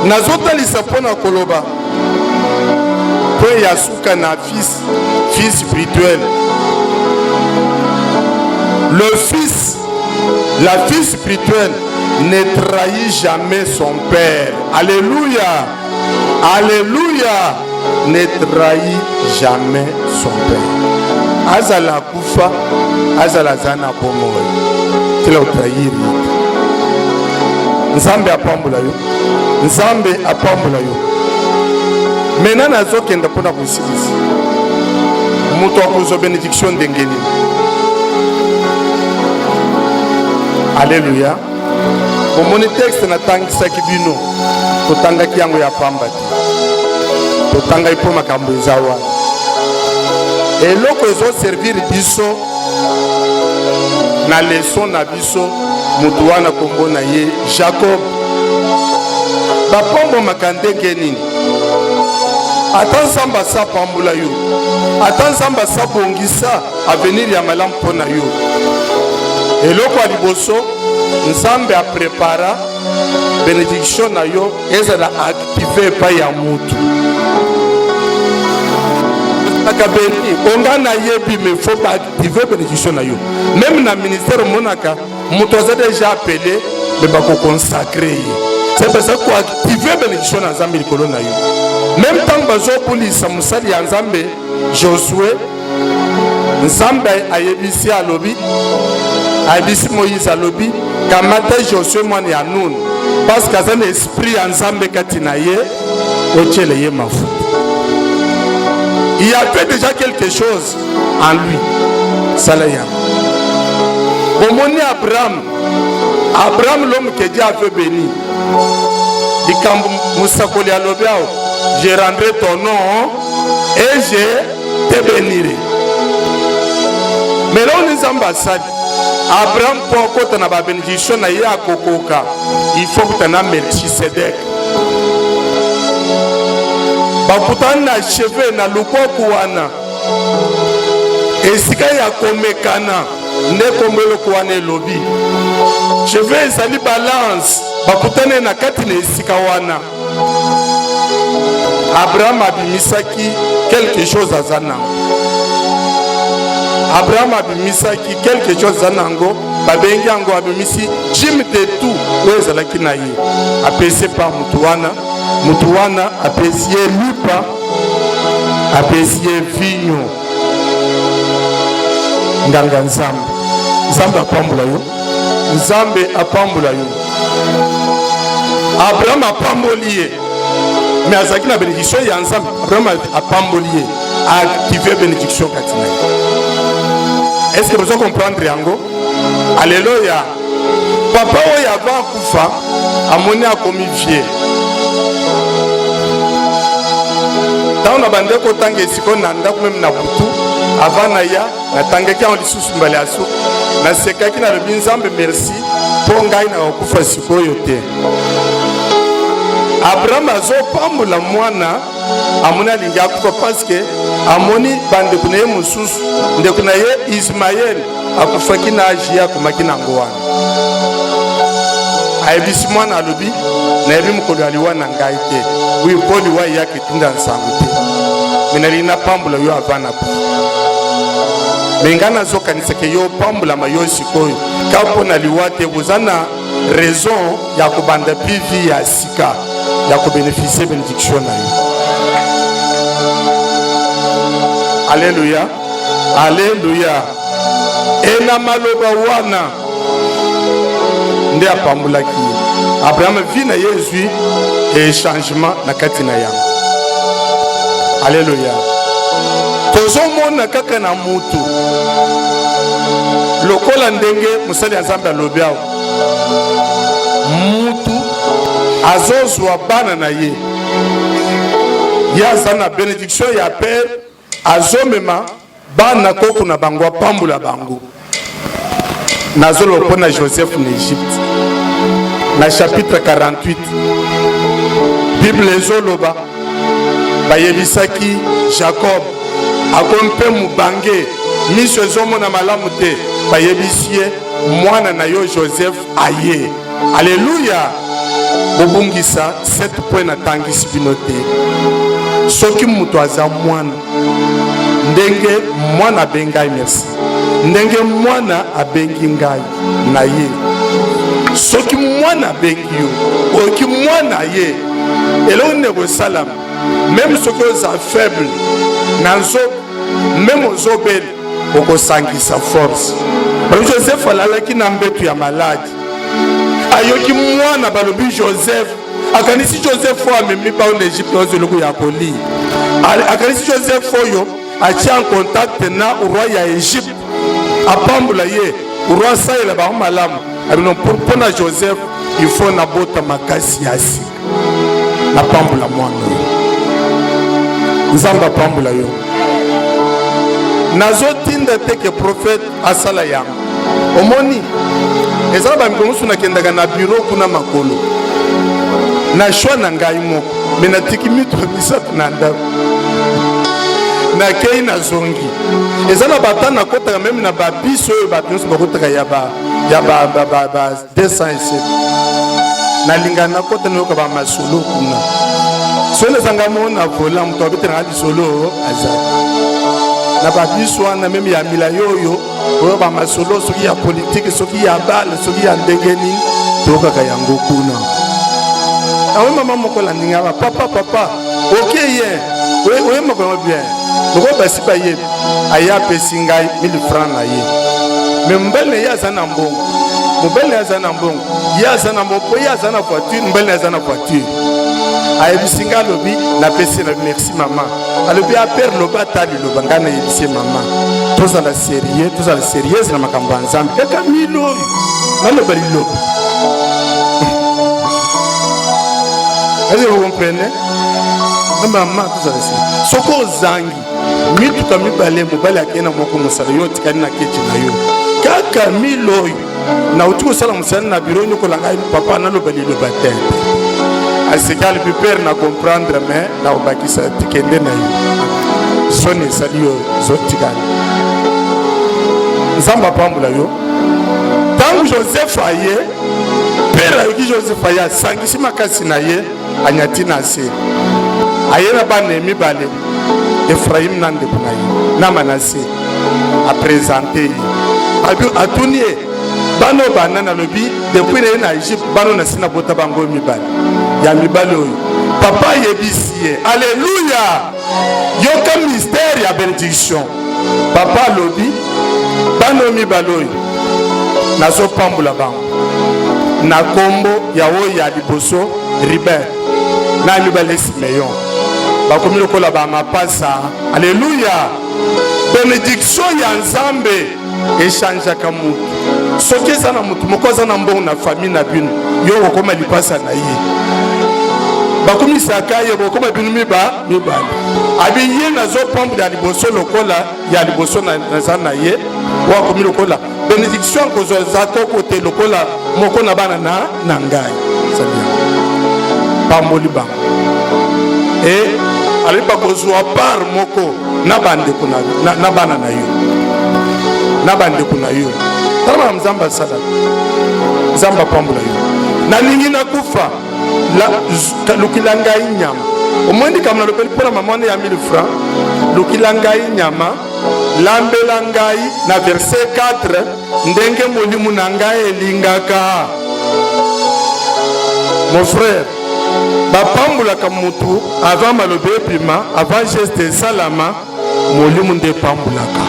nazotalisa mpona koloba mpo ya suka na fils spirituel le fils. La fille spirituelle ne trahit jamais son père. Alléluia. Alléluia. Ne trahit jamais son père. Azala kufa, azala zana pomoy. Tu l'as trahi. Nzambe apambula yo. Nzambe apambula yo. Maintenant nazokenda pona kusilisa. Muto akozo bénédiction d'engeni. Alléluia. Pour mon texte natangisaki bino totangaki yango ya pamba te totangai mpo makambo eza wana eloko ezoservir biso na leson na biso motu wana kombo na ye Jacob bapombomaka ndenge nini ata nzambe asa pambula yo ata nzambe asa bongisa avenir ya malamu mpo na yo eloko ya liboso nzambe aprepara bénédiction na yo ezala active epai ya mutu akabeni onga na yebi me faut pas activer bénédiction na yo même na ministère monaka mutu aza déjà appelé me bakoconsacre ye c'est parce que activer bénédiction na nzambe likolo na yo même ntango bazobulisa mosali ya nzambe Josué nzambe ayebisi alobi Aibisi Moïse alobi kamata Josué mwana ya Nun parce que c'est l'esprit ensemble katina ye ochele ye mafuta. Il y avait déjà quelque chose en lui. Salayam. Bomoni Abraham, l'homme que Dieu avait béni. Il dit Moussakoli alobiao, je rendrai ton nom et je te bénirai. Mais là on est ambassade. Abraham pour qu'on ait la bénédiction na ya kokoka, il faut que tu aies Melchisedec. Bakutana na cheve na lukoku wana. Esika ya komekana ne komelo kuwana elobi. Cheve ezali balance bakutane na kati na esika wana. Abraham abimisaki quelque chose azana. Abraham abimisaki quelque chose zanango babengi yango abimisi jim de tout wezalaki na ye apesi pa mutu wana apesi ye lipa apesi ye vinyo nganga nzambe apambula yo nzambe apambula yo Abraham apamboli ye mais azalaki na bénédiction ya nzambe Abraham apamboli ye activer bénédiction katina ye. Est-ce que vous comprenez yango? Alléluia. Papa oyo avant kufa amoni akomi vie. Dans na bande ko tangi siko na ndako même na butu avant na ya na tangeki on lisusu mbali aso na sekaki na lobi nzambe merci po ngai na kufa siko yote. Abraham azopambula mwana amoni alingi akufa parce que amoni bande kunaye mususu nde kunaye Ismaël akufaki na ajia kumaki na ngwana aibisi mwana alobi na ebi mukolo aliwana ngai te wi poli wa yake tunda nsangu te minalina pambula yo avana ku mengana zokanisa ke yo pambula mayo sikoyo kapo na liwate buzana raison ya kubanda pivi ya sika ya kubénéficier bénédiction na yo. Alléluia. Alléluia. Ena maloba wana nde apambulaki Abraham vina Yesu et changement na katina yango. Alléluia. Tozomona kaka na mutu lokola ndenge musali ya Nzambe alobiao mutu azozwa bana na ye yaza na bénédiction ya père azomema bana koko na bango apambula bango nazolo pona Joseph na Égypte na chapitre 48 Bible ezoloba bayebisaki Jacob akompe mubange miso ezomona malamu te bayebisie mwana na yo Joseph aye. Alléluia. Bobungisa 7 points na tangisi binote soki mutu aza mwana ndenge mwana bengai merci ndenge mwana abengi ngai na ye soki mwana bengi yo oki mwana ye elo nego salam même soki oza faible nanzo même ozobel okosangisa force. Joseph alalaki na mbetu ya maladi ayoki mwana balobi Joseph akanisi Joseph fo amemi ba en Égypte ozoloko ya koli akanisi Joseph oyo atia en contact na roi ya Égypte apambula ye roi saela ba malamu abino pour na Joseph il faut na bota makasi ya sika na pambula mwana nzamba pambula yo nazotinda teke prophète asala yango omoni ezala bamikongusu nakendaka na bureau kuna makolo na shwa na ngai moko me natiki mito misato na ndako nakei na zongi ezala bata nakotaka meme na babiso oyo bato nyonso bakotaka ya ba 207 nalinga nakota nayoka bamasolo kuna soki ezanga mona vola moto abetelanga lisolo azali na babiso wana meme ya milai oyo oyo bamasolo soki ya politike soki ya bale soki ya ndenge nini tokaka yango kuna awe mama moko landinga ba papa okeye oye moko bien loko basi ba ye aya pesi ngai 1000 francs na ye mais mbele ya zana mbongo mbele ya zana mbongo ya zana mbongo ya zana voiture mbele ya zana voiture ayebisinga alobi na pesi na merci maman alobi a père loba tali loba ngana yebise maman tozala sérieuse na makambo ya nzambe kaka milo oyo naloba liloba. Est-ce que vous comprenez? Maman tozala sérieuse soko ozangi mituka mibale mobali akena moko mosala yo tikali na kechi na yo kaka milo oyo na uti kosala mosala na biro nyokola ngai papa naloba liloba te asekali mpe pere na comprendre mais na obakisa tikende na yo soni esali yo zotikali nzambe apambola yo ntango joseph aye pere ayoki joseph aye asangisi makasi na ye anyati na se aye na bana ya mibale efraim na ndeko na ye na manase apresente ye atuni ye bano bana nalobi depuis na ye na egypte bano na sina bota bango mibale ya mibale oyo papa yebisi ye alleluya yoka mystère ya bénédiction papa alobi bano mibale oyo nazopambola bango na kombo ya oyo ya liboso riber na mibale simeyon bakomi lokola bamapasa alleluya bénédiction ya nzambe echangeaka mutu soki eza na mutu moko aza na mbongo na famille na bino yo okoma lipasa na ye bakomisaka ye bokoma bino mibale abi ye nazopambola ya liboso lokola ya liboso naza na ye wakomi lokola bénédiction kozwa koko te lokola moko na bana na ngai pamboli bango e ali bakozwa part moko na bandeko na bana na yo na bandeko na yo tala mzamba asala nzamba pambola yo nalingi nakufa lukila ngai nyama omwendi kamuna lopeli mpona mama wana ya 1000 francs lukila ngai nyama lambela ngai na verset 4 ndenge molimo na ngai elingaka. Mon frère bapambolaka mutu avant malobe epima avant geste esalama molimo nde epambolaka.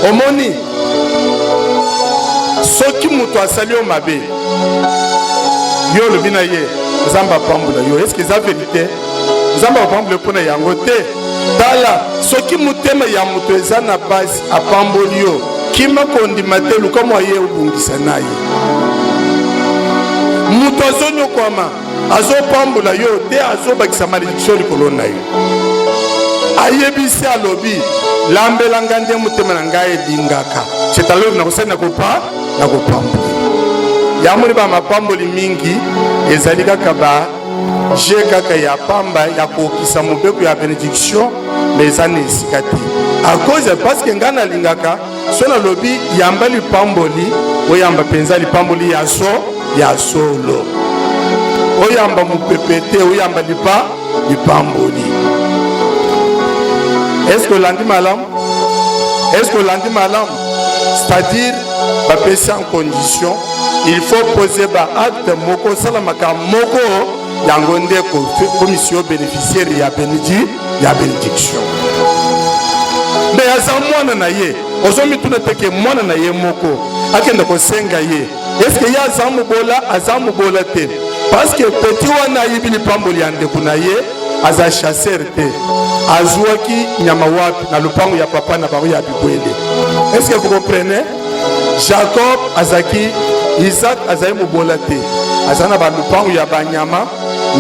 Omoni soki mutu asali yo mabe yo olobi na ye nzambe apambola yo eske eza verité? Nzambe apambola mpona yango te. Tala soki motema ya mutu eza na basi apamboli yo kima kondima te luka mwa ye obungisa na ye. Mutu azonyokwama azopambola yo te azobakisa malédiction likolo na yo. Ayebisi alobi lambelanga nde motema na ngai elingaka. C'est alors na kosali na kopambola. Yamoni ba mapamboli mingi ezali kaka ba je kaka ya pamba ya kokisa mobeko ya bénédiction mais ça ne sikati. À cause parce que ngana lingaka so na lobi yamba lipamboli oyamba penza lipamboli ya solo. Oyamba mupepete oyamba lipamboli. Est-ce que lundi malam? Est-ce que lundi malam? C'est-à-dire ba pesa en condition il faut poser ba acte moko salamaka moko yango nde commission bénéficiaire ya bénédiction. Mais aza mwana na ye ozomi tuna teke mwana na ye moko akenda kosenga ye est-ce que ya aza mubola te parce que petit wana yibili pamboli ya ndeko na ye aza chasseur te azwaki nyama wapi na lupango ya papa na baro ya bibwele. Est-ce que vous comprenez? Jacob azaki Isaac azali mubola te azana ba lupango ya banyama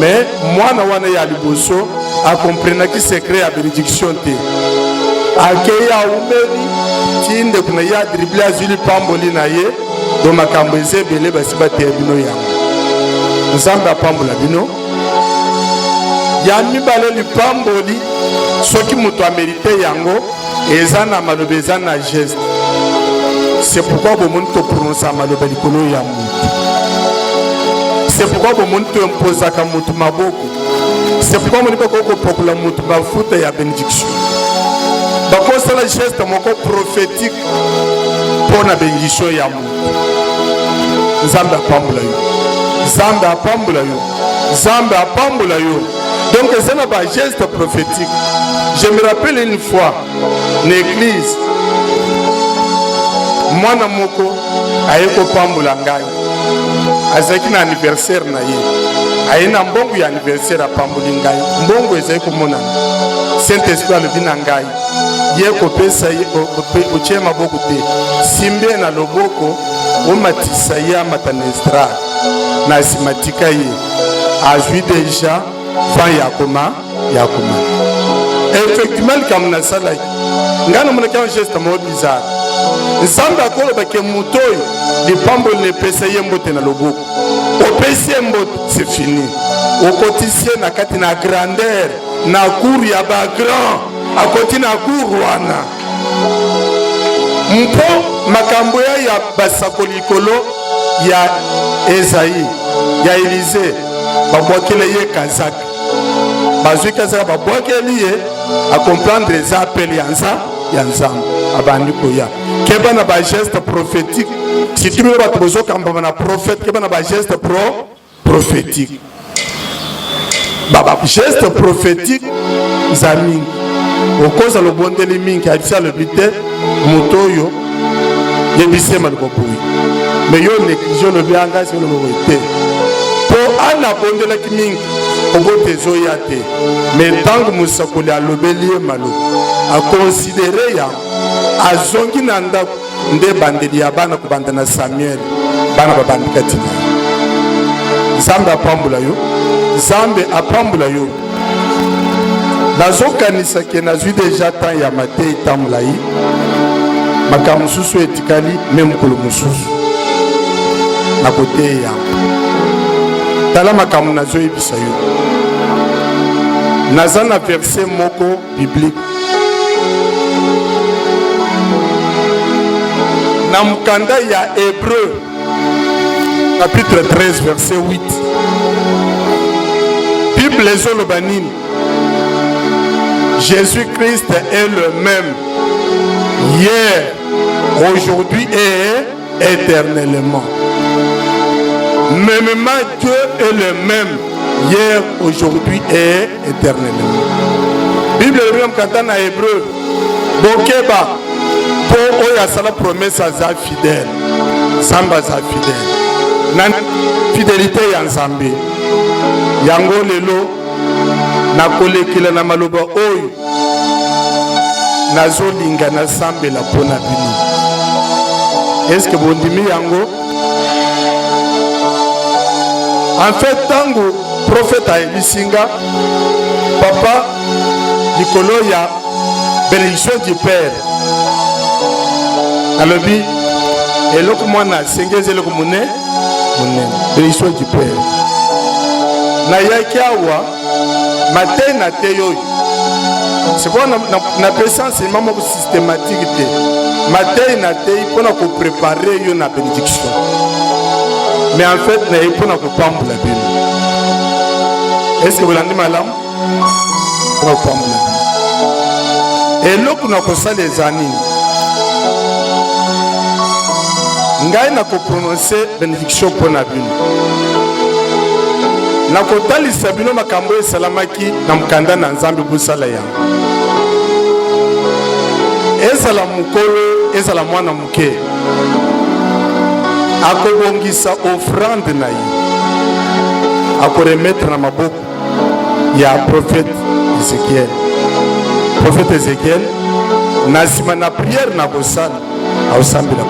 mais mwana wana ya liboso a comprenaki secret ya bénédiction te akeya umeli tinde kuna ya dribble azuli pamboli na ye do makambo ezebele basi bateya bino yango nzambe apambola bino ya mibale lipamboli soki mutu amerite yango eza na malobe eza na geste. C'est pourquoi vous monte prononcer maloba likolo ya mutu. C'est pourquoi vous monte imposer ka mutu maboko. C'est pourquoi vous monte ko pokula mutu ba futa ya bénédiction. Ba ko sala geste moko prophétique pour na bénédiction ya mutu. Nzambe apambola yo. Nzambe apambola yo. Nzambe apambola yo. Donc c'est un geste prophétique. Je me rappelle une fois l'église mwana moko aye kopambola ngai azalaki na anniversaire na ye aye na mbongo ya anniversaire apamboli ngai mbongo ezali komonana saint esprit alobi na ngai ye kopesa ye otie maboko te simbe na loboko omatisa ye amata na estrade na nsima tika ye azwi deja vent ya koma effectivement likambo nasalaki ngai namonaki un geste moko bizarre nzambe akolobake moto oyo lipamboli nepesa ye mbote na loboko opesi ye mbote c'est fini okotisi ye na kati na grandeur na cour ya bagrand akoti na cour wana mpo makambo ya basako likolo ya Ezaïe ya Elize babwakele ye kazaka bazwi kazaka babwakeli ye acomprendre eza appel ya nzambe abandi koya keba na bageste prophétique si tu veux bato bozokamba na prophète keba na bageste prophétique geste prophétique za mingi okoza lobondeli mingi abisa lobi te moto oyo yebisema likoboyi me yo néglige lobi anga si oloboyi te po ana bondelaki mingi obote ezoya te me ntango mosakoli alobeli ye maloba akonsidere yango azongi na ndako nde bandeli ya bana kobanda na Samuel bana babandika tina nzambe apambola yo nzambe apambola yo nazokanisa ke nazwi deja temps ya mateyi tamolai makambo mosusu etikali me mokolo mosusu nakoteya tala makambo nazoyebisa yo naza na verset moko biblique na mukanda ya Hébreu chapitre 13 verset 8 Bible ezoloba nini Jésus-Christ est le même hier, aujourd'hui et éternellement. Mêmement Dieu est le même hier, aujourd'hui et éternellement. Bible est même quand on a hébreu. Bokeba pour oya sala promesse à fidèle. Samba za fidèle. Na fidélité ya nzambe. Yango lelo na kolekela na maloba oyo nazolinga na sambela pona bino. Est-ce que bondimi yango? En fait, tango prophète a ebisinga papa likolo ya bénédiction du père. Alobi eloko mwana sengeze eloko monene bénédiction du père. Na yaki awa matin na te yoyo. C'est quoi na présence c'est maman systématique te. Matin na te pour na ko préparer yo na bénédiction. Mais en fait na pour na ko pambola Bible. Est-ce que vous l'avez malam? Pour pambola. Et là pour na ko ça les années. Ngai na ko prononcer bénédiction pour na Bible. Na kotalisa bino makambo esalamaki na mukanda na nzambe busala yango ezala mukolo ezala mwana muke akobongisa offrande na ye akoremettre na maboko ya prophète Ezekiel na nsima na prière na kosala aosambela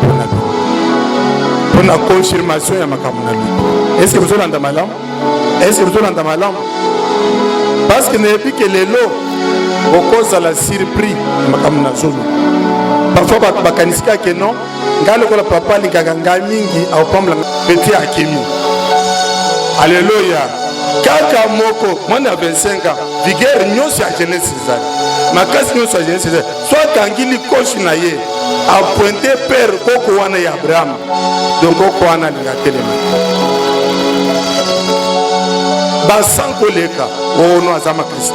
mpona confirmation ya makambo na lui. Est-ce que vous olanda malamu? Est-ce que vous olanda malamu? Parce que neyebi ke lelo okozala surpris makambo na zolo. Parfois bato bakanisika ke non ngai lokola papa alingaka ngai mingi aopambola peti akimi. Alléluia. Kaka moko mwana ya 25 ans vigueur nyonso ya jeunesse ezali makasi nyonso ya jeunesse ezali soit kangili koshi na ye apointe père koko wana ya Abraham donc koko wana alinga telema basankoleka ono azama Kristo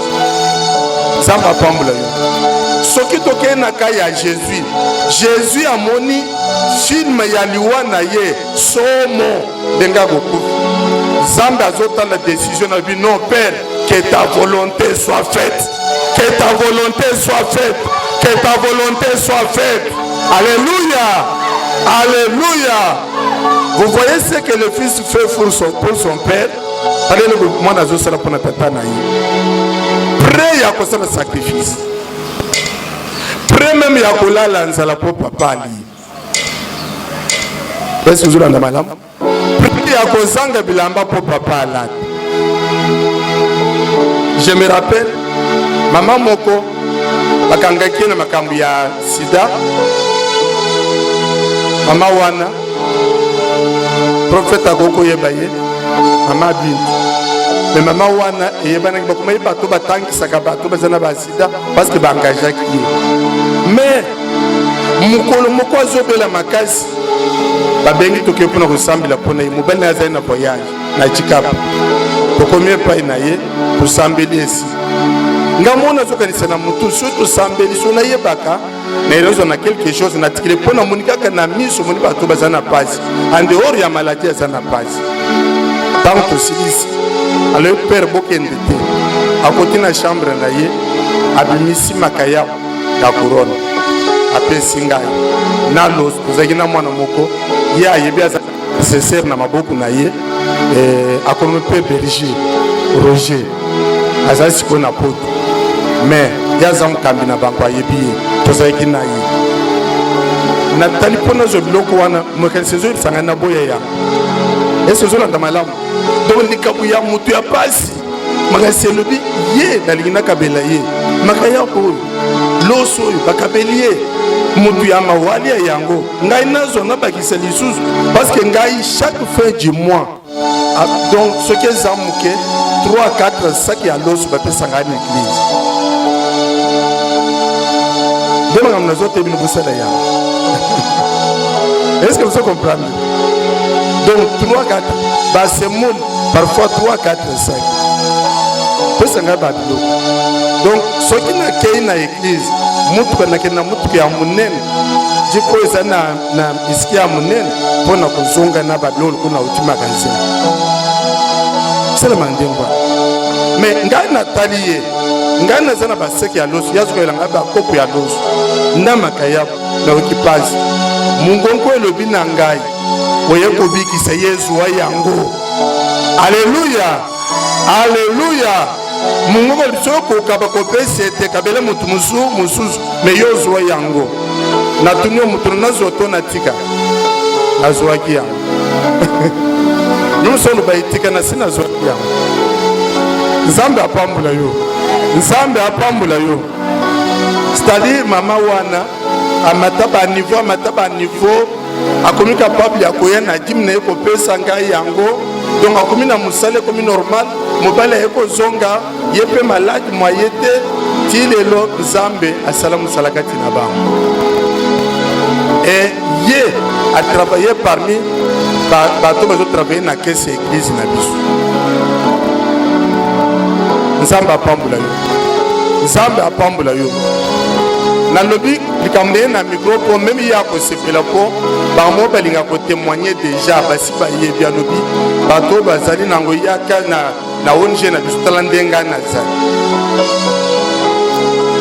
nzambe apambola yo soki tokei na kai ya Jésus amoni film ya liwa na ye somo ndenge akokufa nzambe azotala décision na lui. Non père, que ta volonté soit faite, que ta volonté soit faite, que ta volonté soit faite. Alléluia. Alléluia. Vous voyez ce que le fils fait pour son père. Moi, je suis pour prêt à faire le sacrifice. Prêt même à faire la pour papa. Est-ce que vous avez madame? Prêt à faire bilamba pour papa. Je me rappelle, maman Moko, bakangaki na makambu ya sida. Mama wana prophète akoko yebaye mama bintu mais mama wana yebana ki bakoma bato batangisaka bato bazana ba sida parce que bangajaki mais mukolo moko azobela makasi babengi toke pona kosambela pona mobali na azali na voyage na chikapa tokomie pa na ye tosambeli esi ngamona zokanisa na mutu surtout sambeli sona yebaka na irezo na quelque chose na tikile pona monikaka na miso moni bato bazana pasi en dehors ya maladie azana pasi tant que silisi alors père bokende te akoti na chambre na ye abimisi makaya ya corona apesi ngai na los kozaki na mwana moko ye ayebi aza nécessaire na maboko na ye akomi mpe berger Roger azali sikoyo na poto mais yaza mokambi na bango ayebi ye tozalaki na ye natali mpona zo biloko wana mokanisi ezoyebisanga na boya yango ese ozolanda malamu donc likabu ya motu ya pasi makanisi elobi ye nalingi nakabela ye makaya oyo loso oyo bakabeli ye motu ya mawali ya yango ngai nazo nabakisa lisusu parce que ngai chaque fin du mois donc soki eza moke 3-4 saki ya loso bapesanga na église nde makambo nazotebini kosala yango. Est-ce que vous comprenez? Donc 3-4 basemoule parfois 3-4-5 pesanga babilo. Donc soki nakei na église mutuka nakenda mutuka ya munene jiko eza na iski ya munene mpona kozonga na babilo kuna utima kanisa sala mandengwa mais ngai natali ye ngai naza na baseki ya loso yazokoyelanga bakopo ya loso na makaya na okipazi mungongo elobi na ngai oye kobikisa yezuwa yango. Alléluia, alléluia. Mungongo lisoko kabakopesi ete kabele mutu mususu me yozuwa yango natunio mutu nazoto natika nazwaki yango nyonso lubayitika na sina zwaki yango. Nzambe apambula yo, Nzambe apambula yo. C'est-à-dire mama wana amataba niveau akomi capable ya koya na dîme na ko pesa ngai yango donc akomi na musale komi normal mobala eko zonga yepe malade moyete tilelo Nzambe asala musalakati na bango et ye a travaillé parmi bato bazo travailler na caisse église na biso. Nzambe apambula yo, Nzambe apambula yo. Na lobi likamne na micro pour même ya ko sepela po ba mo balinga ko témoigner déjà basi ba ye bien lobi bato bazali nango yaka na onje na biso talandenga na za.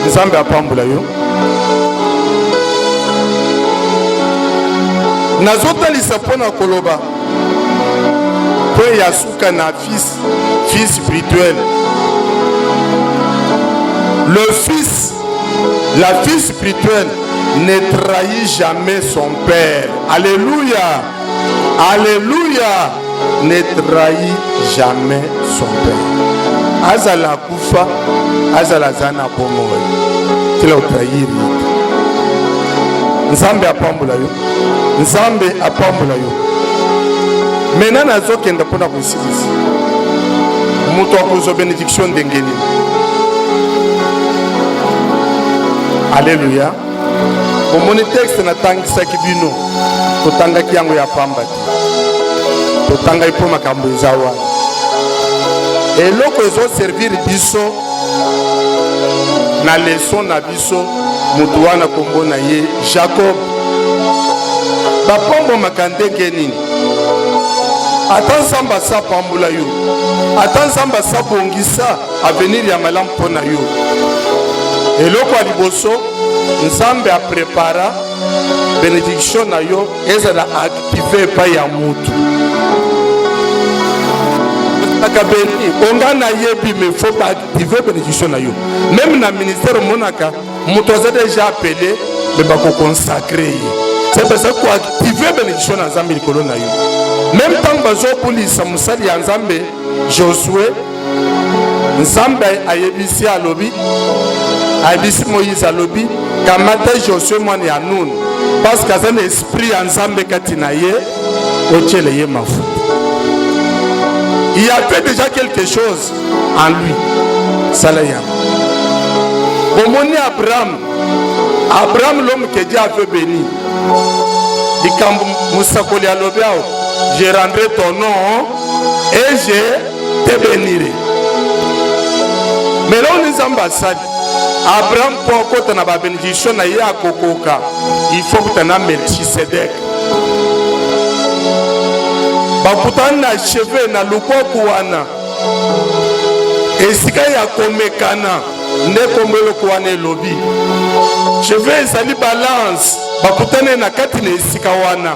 Nzambe apambula yo. Nazotalisa pona koloba po ya suka na fils spirituel. Le fils, la fille spirituelle ne trahit jamais son père. Alléluia. Alléluia. Ne trahit jamais son père. Azala kufa, azala zana pomoe. Tila utrahiri. Nzambe apambula yo. Nzambe apambula yo. Maintenant nazokenda pona kusilisa. Mutu akozo bénédiction ndengeni. Alléluia. Au mon texte na tangisaki bino totangaki yango ya pamba te totanga ipo makambo ezawa eloko ezo servir biso na leçon na biso mutu wana kombo na ye Jacob bapombo makandenge nini ata Nzambe asa pambula yo ata Nzambe asa bongisa avenir ya malamu mpona yo eloko ya liboso Nzambe a prépara bénédiction na yo ezala activé pa ya mutu akabeli onga na yebi mais faut pas activer bénédiction na yo même na ministère monaka mutu aza déjà appelé mais ba ko consacrer c'est parce que activer bénédiction na Nzambe likolo na yo même tant bazo polisa musali ya Nzambe Josué Nzambe ayebisi alobi ayebisi Moïse alobi kamata Josué mwana ya Nun parce que c'est l'esprit ya Nzambe kati na ye ochele ye mafuta. Il a fait déjà quelque chose en lui. Salayam. Bomoni Abraham, l'homme que Dieu avait béni. Il dit Moussakoli Alobiao, je rendrai ton nom et je te bénirai. Mais là on est ambassade. Abraham pour côté na ba bénédiction na ya kokoka. Il faut que tu aies Melchisedec. Bakutana na cheve na lukoku wana esika ya komekana nde kombelo kuwana elobi cheve ezali balance bakutane na kati na esika wana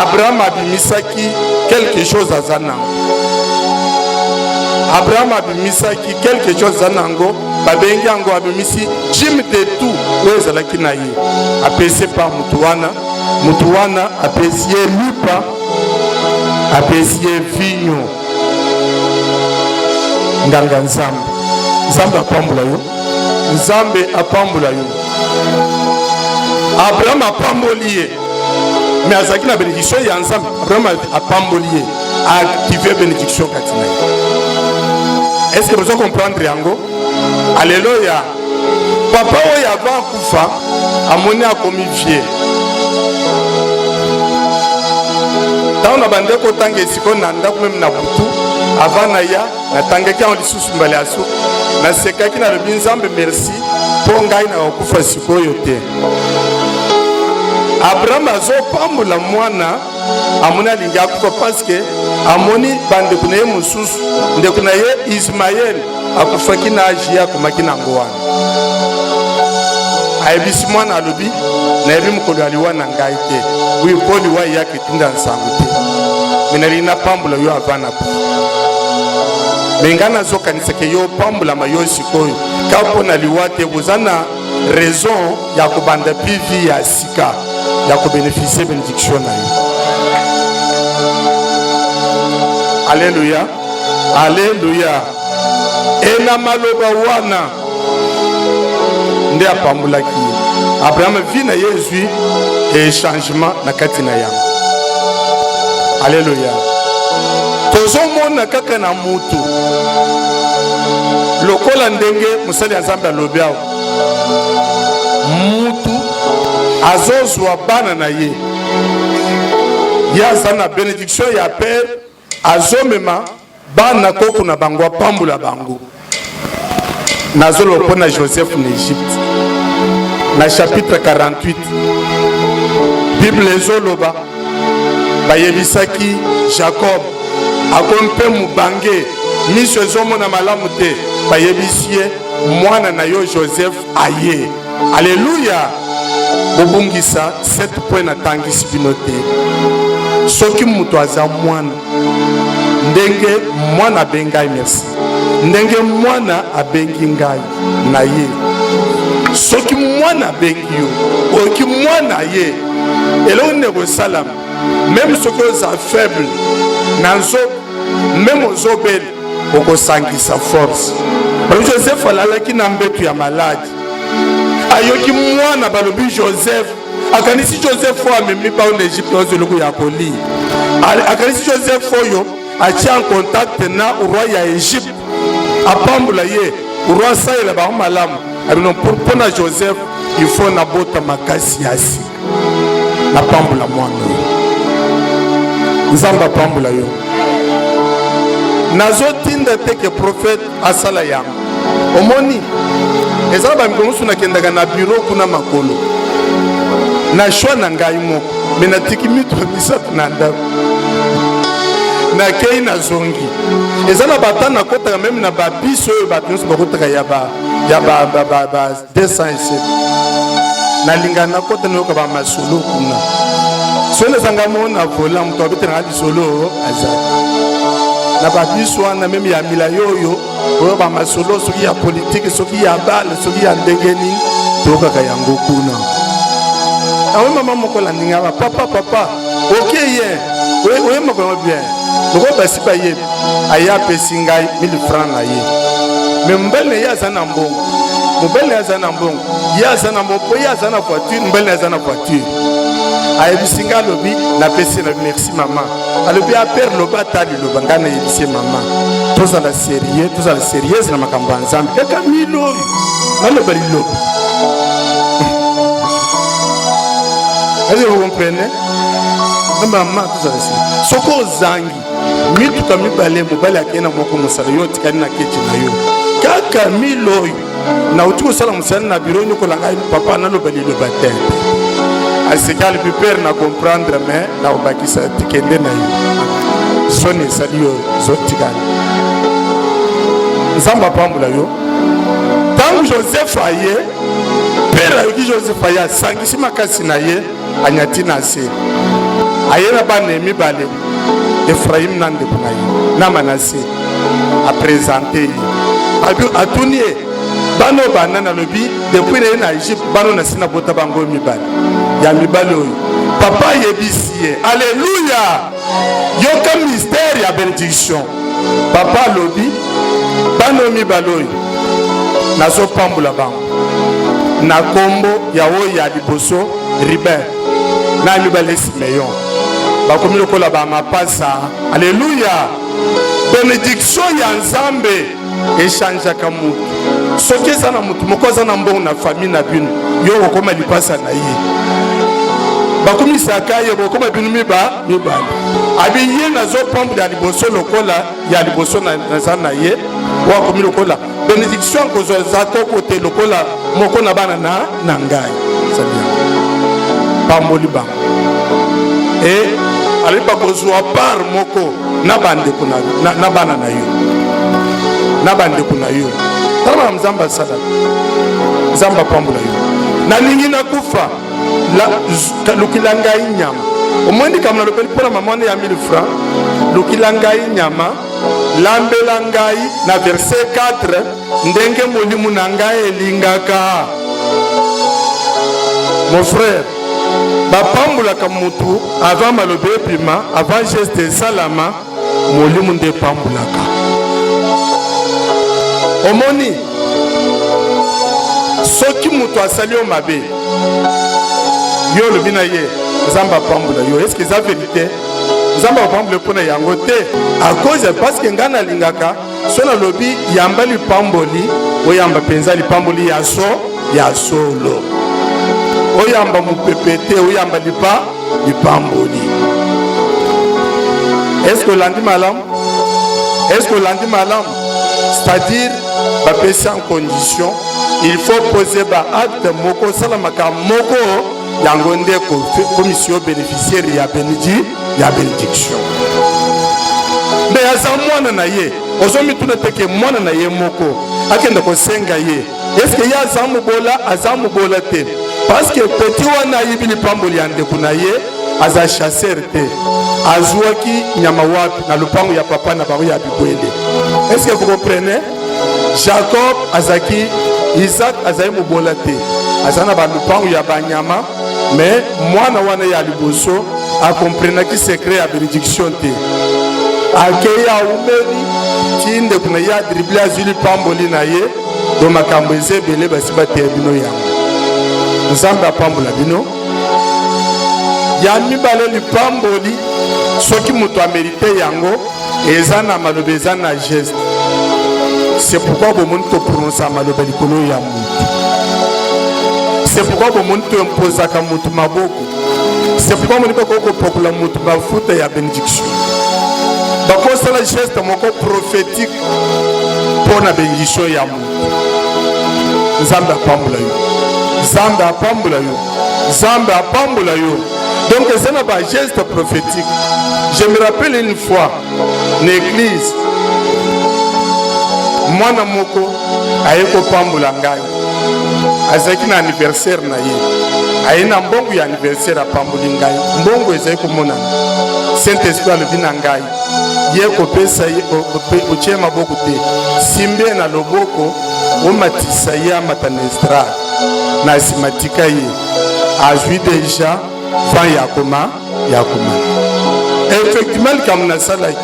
Abraham abimisaki quelque chose azana Abraham abimisaki quelque chose azanango babengi yango abimisi jim de tout oyo ezalaki na ye apesi par mutu wana apesi ye lipa apesi ye vinyo nganga Nzambe apambola yo Nzambe apambola yo Abraham apamboli ye mais azalaki na bénédiction ya Nzambe Abraham apamboli ye activer bénédiction kati na ye. Est-ce que vous comprendre yango? Alléluia. Papa oyo avant kufa amoni akomi vieux tant na bande ko tanga esiko na ndako même na butu avant na ya na tangaki en lisusu mbale aso na sekaki na lobi Nzambe merci po ngai na kufa sikoyo te. Abraham azopambola mwana amoni alingi akufa parce que amoni bande kuna ye mususu ndeko na ye Ismaël akufaki na aji akomaki na ngowana ayebisi mwana alobi na yebi mokolo aliwa na ngai te oyo mpo liwa yaki tunda nsango te minali na pambola yo avana po me ngai nazokanisaka yo pambolama yo sikoyo ka mpo na liwa te boza na raison ya kobanda pivi ya sika ya kobénéficie bénédiction na yo. Alléluia, alléluia. Et na maloba wana nde apambolaki Abraham vi na Yesu et changement na kati na yango. Alléluia. Tozomona kaka na mutu lokola ndenge musali ya Nzambe alobi awo mutu azozwa bana na ye yaza na bénédiction ya père azomema bana koko na bango apambola bango nazolopo na Joseph na Égypte na chapitre 48 Bible ezoloba bayebisaki Jacob akompe mubange miso ezomona malamu te bayebisi ye mwana na yo Joseph aye. Alléluia. Bobungisa 7 points na tangisi bino te soki mutu aza mwana ndenge mwana abengai merci ndenge mwana abengi ngai na ye soki mwana abengi yo oki mwana ye eloko nego salam même soki oza faible nanzo même ozobeli okosangisa force. Joseph alalaki na mbetu ya maladi ayoki mwana balobi Joseph akanisi Joseph oyo amemi bao na Egypte ozoloko ya kolia akanisi Joseph oyo atia en contact na roi ya Egypte apambola ye roi asalela bango malamu abino pour na Joseph il faut na bota makasi ya sika na pambola mwana Nzambe apambola yo nazotinda teke prophète asala yango omoni ezala bamikongusu nakendaka na bureau kuna makolo na shwa na ngai moko me natiki mito misato na ndako nakei na zongi ezala bata nakotaka meme na babiso oyo bato nyonso bakotaka ya ba 207 nalingana kota noyoka bamasolo kuna sone zanga mona vola mutu abete na lisolo azali na babiso wana meme ya mila yoyo oyo bamasolo soki ya politike soki ya bale soki ya ndenge nini tokaka yango kuna awe mama moko landinga ba papa ok ye oye moko bien loko basi bayebi aye apesi ngai 1000 francs na ye me mbele ye aza na mbongo mobele ye aza na mbongo ye aza na mbongo po ye aza na voiture mbele aza na voiture ayebisi ngai alobi napesi na merci mama alobi apere lobi ata liloba ngai nayebisi mama tozala sérieuse na makambo ya nzambe kaka milo oyo naloba liloba. Est-ce que vous comprenez? Maman, tout ça. Soko zangi, mituka mibale mobali akena moko musala yo tikani na kechi na yo. Kaka milo na utuko sala musala na biro nyoko langa papa na lobali le batete. Asekali pipere na comprendre mais na obakisa tikende na yo. Sone salio zotikani. Nzamba pambula yo. Tant Joseph aye, père ayoki Joseph aye sangisi makasi na ye. Anyati na se ayena bane mibale Ephraim nande kuna ye na Manase a présenté atunie bano banana lobi depuis le na Egypte bano na sina bota bango mibale ya mibale oyo papa yebisi alléluia yoka mystère ya bénédiction papa lobi bano mibale oyo nazo pambula bango na kombo ya oyo ya liboso Ribin na mibale Simeon bakomi lokola ba mapasa alléluia bénédiction ya nzambe echangeaka mutu soki eza na mutu moko aza na mbongo na famille na bino yo okoma lipasa na ye bakomisaka ye bokoma bino mibale abi ye nazopambula ya liboso lokola ya liboso naza na ye wakomi lokola bénédiction kozwa eza kokote lokola moko na bana na ngai pamboli bango e alipa kozwa par moko na bandeko na bana na yo na bandeko na yo tala mzamba sala mzamba pambula yo na ningi na kufa lukila ngai nyama omwendi kamna lopeli pona mamone ya 1000 francs lukila ngai nyama lambela ngai na verset 4 ndenge molimu na ngai elingaka. Mon frère, bapambulaka mutu avant malobe pima avant geste salama molimu nde pambulaka. Omoni soki mutu asali o mabe yo lobi na ye nzamba pambula yo est-ce que ça vérité nzamba pambula pona yango te à cause parce que ngana lingaka sona lobi yamba lipamboli oyamba penza lipamboli ya solo oyamba mupepete oyamba lipamboli. Est-ce que lundi malam? Est-ce que lundi malam? C'est-à-dire bapesi en condition il faut poser ba acte moko salamaka moko yango nde commission bénéficiaire ya bénédiction mais aza mwana na ye ozomi tuna teke mwana na ye moko akenda kosenga ye est-ce que ya aza mobola te parce que petit wana yibi lipamboli ya ndeko na ye aza chasseur te azwaki nyama wapi na lupango ya papa na bango ya bibwele. Est-ce que vous comprenez? Jacob azaki Isaac azali mobola te azana ba lupango ya banyama mais mwana wana ya liboso a comprenaki secret ya bénédiction te akeya umeli tinde kuna ya dribble azuli pamboli na ye do makambo ezebele basi bateya bino yango nzambe apambola bino ya mibale lipamboli soki mutu amerite yango eza na maloba eza na geste. C'est pourquoi vous monte prononcer maloba likolo ya mutu. C'est pourquoi vous monte imposer ka mutu maboko. C'est pourquoi vous monte ko pokula mutu ba futa ya bénédiction. Ba ko sala geste moko prophétique pour la bénédiction ya mutu. Nzambe apambola yo. Nzambe apambola yo. Nzambe apambola yo. Donc c'est un geste prophétique. Je me rappelle une fois l'église mwana moko ayeko pambula ngai azaki na anniversaire na ye aina mbongo ya anniversaire apamboli ngai mbongo ezali komonana Saint-Esprit alobi na ngai ye kopesa ye otie maboko te simbe na loboko omatisa ye amata na estrade na nsima tika ye azwi deja van ya koma effectivement likambo nasalaki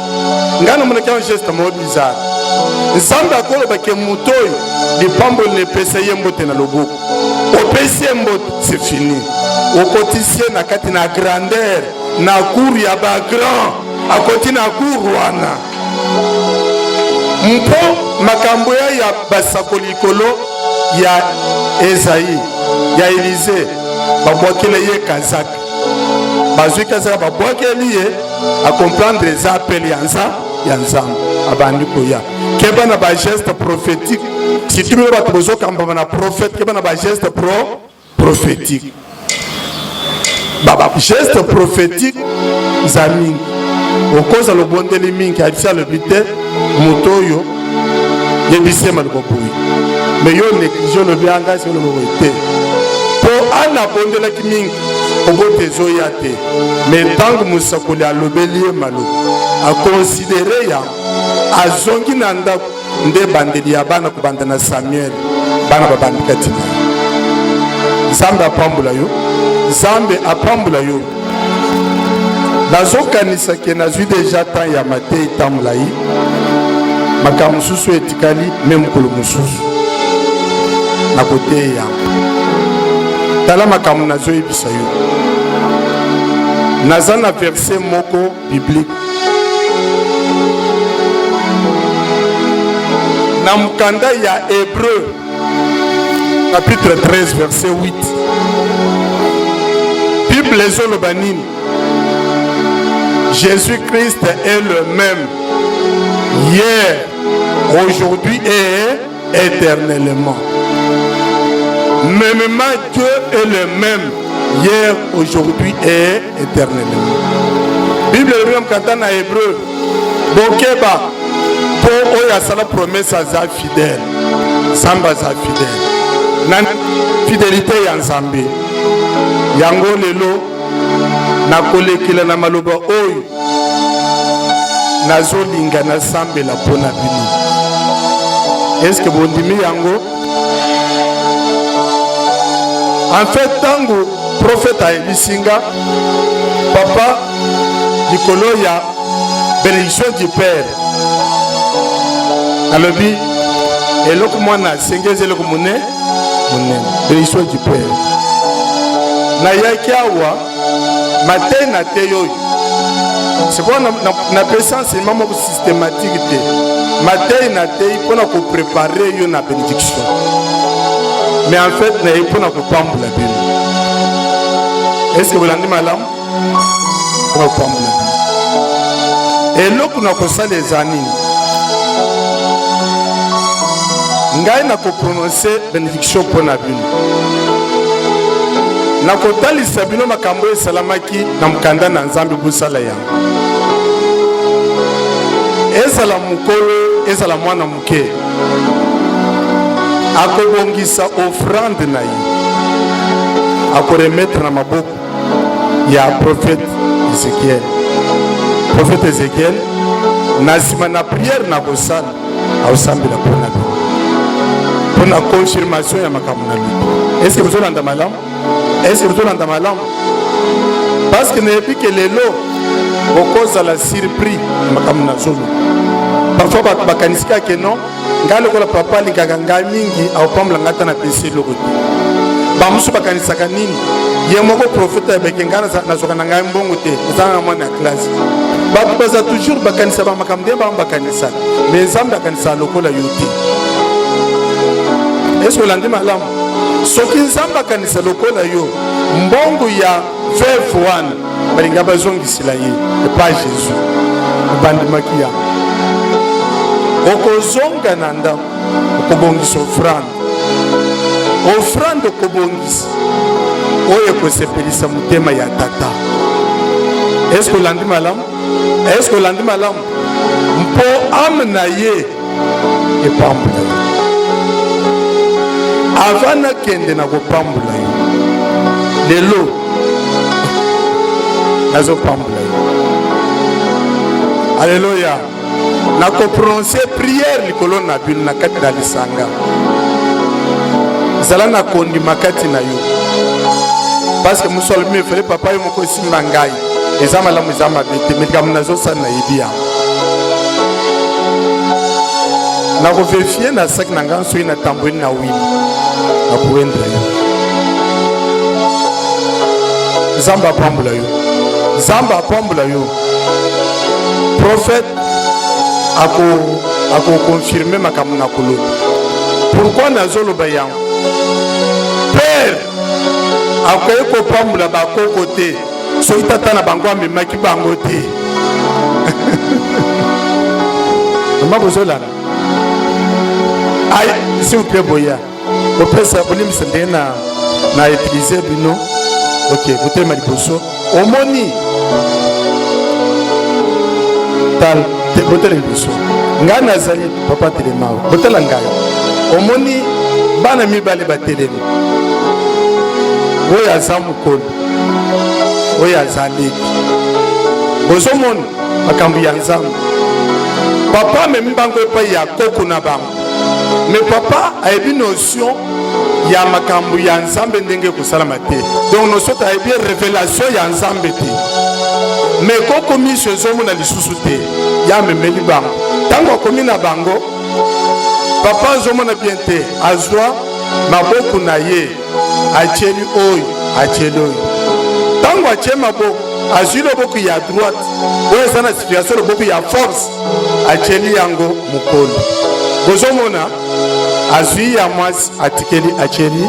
ngai namonaki un geste moko bizarre nzambe akolobaki moto oyo lipambo nepesa ye mbote na loboko opesi ye mbote c'est fini okotisi ye na kati na grandeur na cour ya bagrand akoti na cour wana mpo makambo ya basako likolo ya Ezaïe ya Élysée babwakele ye kazaka bazwi kazaka babwakeli ye acomprendre eza appel ya nzambe abandi koya keba na bageste prophétique si tu veux bato bozokamba na prophète keba na bageste prophétique geste prophétique za mingi okoza lobondeli mingi abisa lobi te moto oyo yebise maloba boyi mais yo néglige lobi anga si lobi te po ana bondelaki mingi obote ezoya te mais ntango mosakoli alobeli ye maloba akonsidere ya azongi na ndako nde bandeli ya bana kobanda na Samuel bana babandika tina nzambe apambola yo nzambe apambola yo nazokanisa ke nazwi deja temps ya matei tamolai makambo mosusu etikali me mokolo mosusu nakoteya tala makambo nazoyebisa yo naza na verset moko biblique na mukanda ya Hébreu chapitre 13 verset 8 Bible ezoloba nini Jésus-Christ est le même hier, aujourd'hui et éternellement. Mêmement Dieu est le même hier, aujourd'hui et éternellement. Bible est même quand on a hébreu. Bokeba pour oya sala promesse à za fidèle. Samba za fidèle. Na fidélité ya nzambe. Yango lelo na kolekela na maloba oyo nazolinga na sambela pona bino. Est-ce que bondimi yango? En fait, tango prophète a ebisinga papa likolo ya bénédiction du père. Alobi eloko mwana sengeze eloko mune bénédiction du père. Na yaki awa matin na te yoyo. C'est quoi na présence c'est maman systématique te. Matin na te pour na ko préparer yo na bénédiction. Mais en fait na pour na ko pambola Bible. Est-ce que vous l'avez malam? Pour pambola. Et là pour na ko ça les années. Ngai na ko prononcer bénédiction pour na Bible. Na kotalisa bino makambo esalamaki na mukanda na nzambe busala yango ezala mukolo ezala mwana muke akobongisa offrande na ye akoremettre na maboko ya prophète Ezekiel na nsima na prière na kosala aosambela mpona confirmation ya makambo na lui. Est-ce que vous olanda malamu? Est-ce que vous olanda malamu? Parce que neyebi ke lelo bokozala surpris makambo na zolo. Parfois bato bakanisika ke non ngai lokola papa alingaka ngai mingi aopambola ngai ata na pesi eloko te. Bamosusu bakanisaka nini ye moko profete ayebeke ngai nazoka na ngai mbongo te ezala na mwana ya classe. Bato baza toujours bakanisa bamakambo nde bango bakanisaka mais nzambe akanisa lokola yo te. Est-ce que olandi malamu? Soki nzambe akanisa lokola yo mbongo ya veuve wana balinga bazongisila ye epa Jésus ebandimaki ya okozonga na ndako okobongisa offrande okobongisa oyo ekosepelisa motema ya tata. Est-ce que olandi malamu? Est-ce que olandi malamu? Mpo ame na ye epambola yo avant nakende na kopambola yo lelo nazo pambola yo. Alléluia. Nako prononcer prière likolo na bino na kati na lisanga. Zala na kondi makati na yo. Parce que musol me fere papa yo moko simba ngai. Ezama la muzama bete mekam nazo sana ibia. Nako vérifier na sak na nganso ina tambweni na wili. Na kuendra yo. Zamba pambola yo. Zamba pambola yo. Prophète ako confirmer makambo na kolo. Pourquoi nazolo bayang? Père akoye ko pambola ba kokote. So itata na bango amemaki bango te. Mabozola. Ay, s'il vous plaît boya. Au pesa bolim sendena na utiliser bino. OK, vous te maliboso. Omoni tal te botel biso ngana zali papa telemao botel ngai omoni bana mibale batelemi oya zamu kon oya zali bozomon makambu ya nzambe papa me mbango pa ya koko na bango mais papa a une notion ya makambu ya nzambe ndenge kusala te donc notion ta bien révélation ya nzambe te. Mais quand commis ce homme na lisusu te ya memeli bango tango komi na bango papa zomo na bien te azwa maboko na ye acheli oyo acheli oyo tango ache maboko azwi loboko ya droite oyo eza na situation loboko ya force acheli yango mokolo bozomona azwi ya mwasi atikeli acheli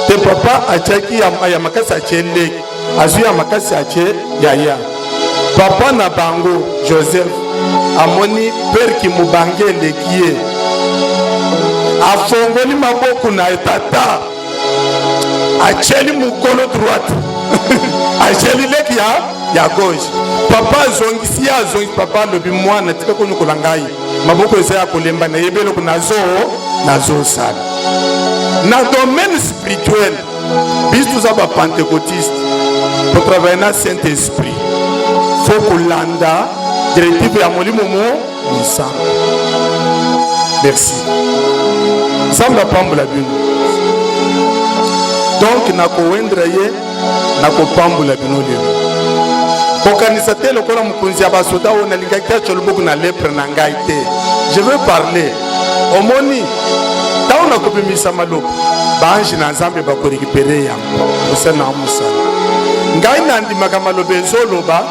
te papa achaki ya makasi acheli azwi ya makasi ache ya papa na bango Joseph amoni père ki mubange lekie afongoli maboko na tata acheli mukolo droite acheli leki ya gauche papa zongi papa lobi mwana tika konu kolangai maboko eza ya kolemba na yebelo nazo sala na domaine spirituel biso za ba pentecôtiste pour travailler na Saint-Esprit faut kolanda directive ya molimo musa. Merci. Samba pambola bino. Donc nako wendra ye nako pambola bino lelo. Kokanisa te lokola mukunzi ya basoda ona lingaki choloboku na lepre na ngai te. Je veux parler. Omoni tawo na kopimisa maloko. Banji na nzambe bako récupérer yango. Osana musa. Ngai na ndimaka malobe zoloba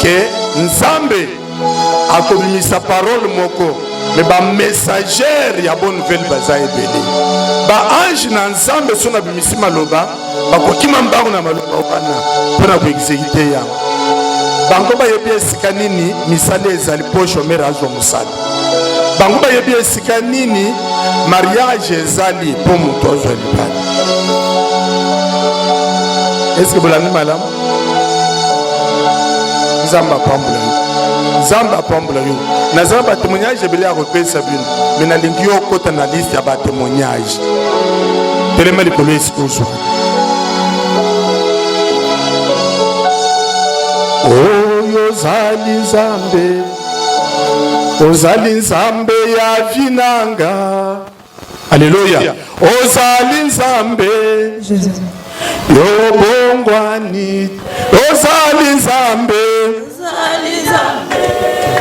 que nzambe akomimisa parole moko mais ba messager ya bonne nouvelle baza ebele ba ange na nzambe sona bimisi maloba bakokima mbango na maloba wana pona ko exécuter ya bango ba yebi esika nini misala ezali po chômeur azwa musala bango ba yebi esika nini mariage ezali po moto azwa libala. Est-ce que vous l'avez madame? Zamba pambola yo. Zamba pambola yo. Na zamba témoignage ebele ya kopesa bino. Mais na lingi yo kota na liste ya ba témoignage. Telema likolo esikozo. Oyo zali nzambe. Ozali nzambe ya vinanga. Alléluia. Ozali nzambe. Yo bongwani ozali nzambe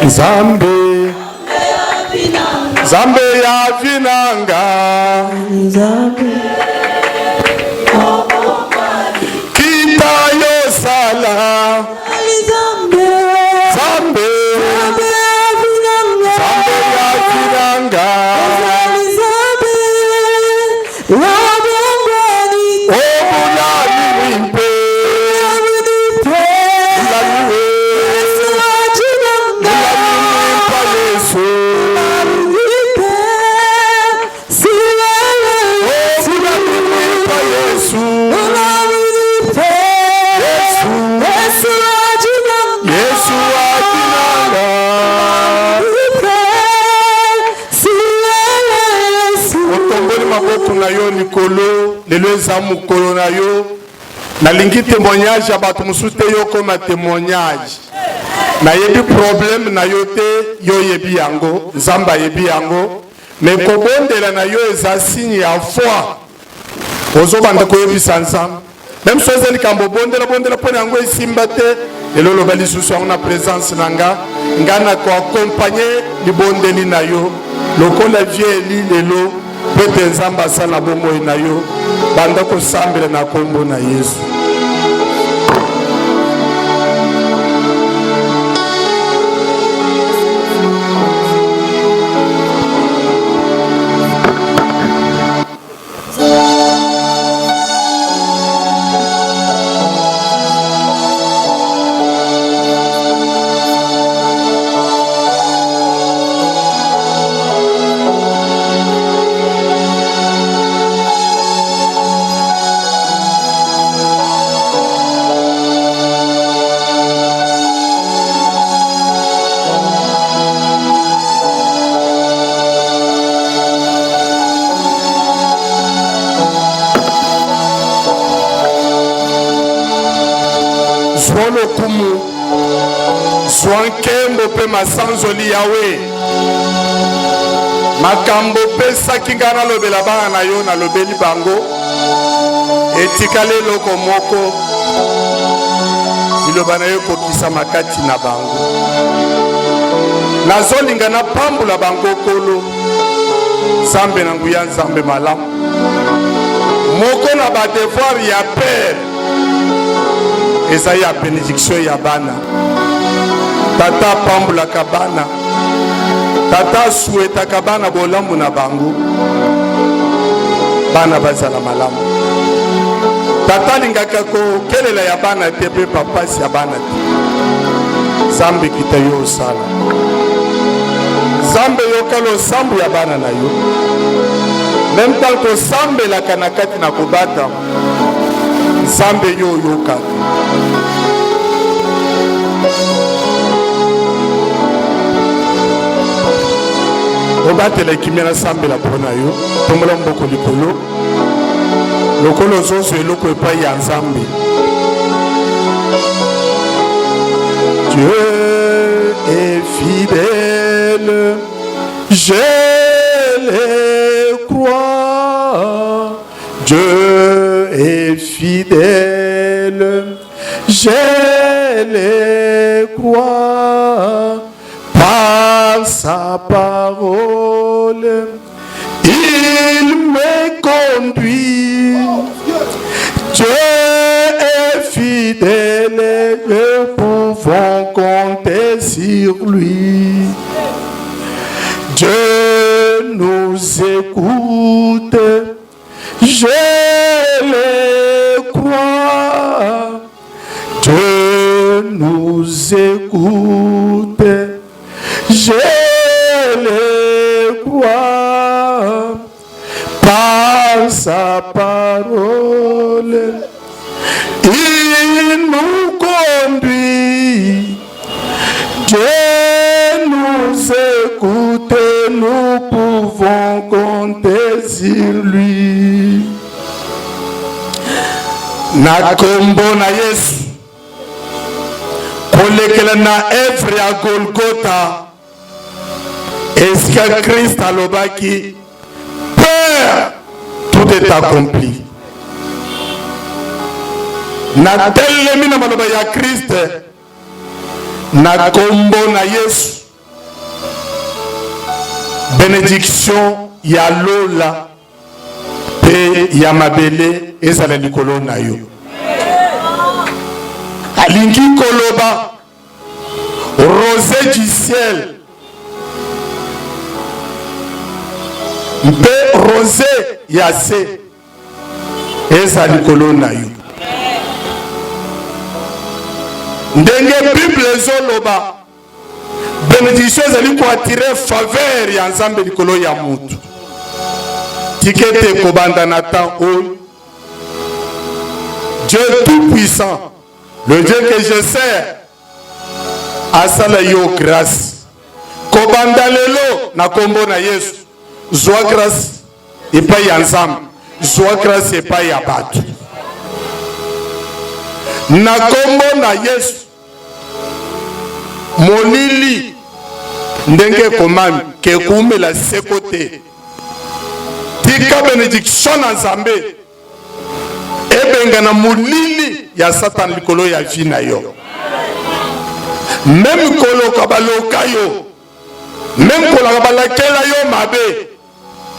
nzambe nzambe ya vinanga kita yo sala nzambe nzambe ya vinanga lelo eza mokolo na yo nalingi témoignage ya bato mosusu te yo koma témoignage nayebi problème na yo te yo yebi yango nzambe ayebi yango me kobondela na yo eza signe ya foi ozobanda koyebisa nzambe même so eza likambo bondela mpona yango esimba te lelo loba lisusu yango na présence na nga na koakompagne libondeli na yo lokola vie eli lelo po ete nzambe asala bomoi na yo banda kosambela na kombo na Yesu. Swankembo pe masanzoli yawe makambo pe sakinga na lobela bana na yo na lobeli bango etikale loko moko iloba na yo kokisa makati na bango nazolinga na pambula bango kolo nzambe na nguya nzambe malamu moko na ba devoir ya père eza ya bénédiction ya bana tata pambulaka bana tata suetaka bana bolamu na bango bana bazala malamu tata lingaka kokelela ya bana te mpe papasi ya bana te nzambe kita yo osala nzambe yoka losambo ya bana na yo meme temps tosambelaka na kati na kobata nzambe yo oyokaka obatela ekimia na sambela mpona yo tombola mboko likolo lokolo ozozwa eloko epai ya nzambe. Dieu est fidèle, je le crois. Dieu est fidèle, je le crois. Par sa parole, il me conduit. Dieu est fidèle et nous pouvons compter sur lui. Dieu nous écoute, je le crois. Dieu nous écoute, je le crois. Par sa parole, il nous conduit. Dieu nous écoute, nous pouvons compter sur lui. Na kombo na Yesu kolekela na œuvre ya Golgotha esika Christ alobaki Père, tout est accompli. Na telemi na maloba ya Christ na kombo na Yesu bénédiction ya lola pe ya mabele ezala likolo na yo. Alingi koloba rosée du ciel mpe rosée ya se ezala likolo na yo. Ndenge Bible ezoloba bénédiction ezali koatire faveur ya nzambe likolo ya mutu tikete kobanda na temps oyo Dieu tout-puissant, le Dieu que je sers, asala yo grâce kobanda lelo na kombo na Yesu zwa grâce epai ya nzambe zwa grâce epai ya bato na kombo na Yesu molili ndenge komami ke kumela sekote tika bénédiction na Nzambe ebenga na molili ya Satan likolo ya vie na yo. Même kolo kabaloka yo, même kolo kabalakela yo mabe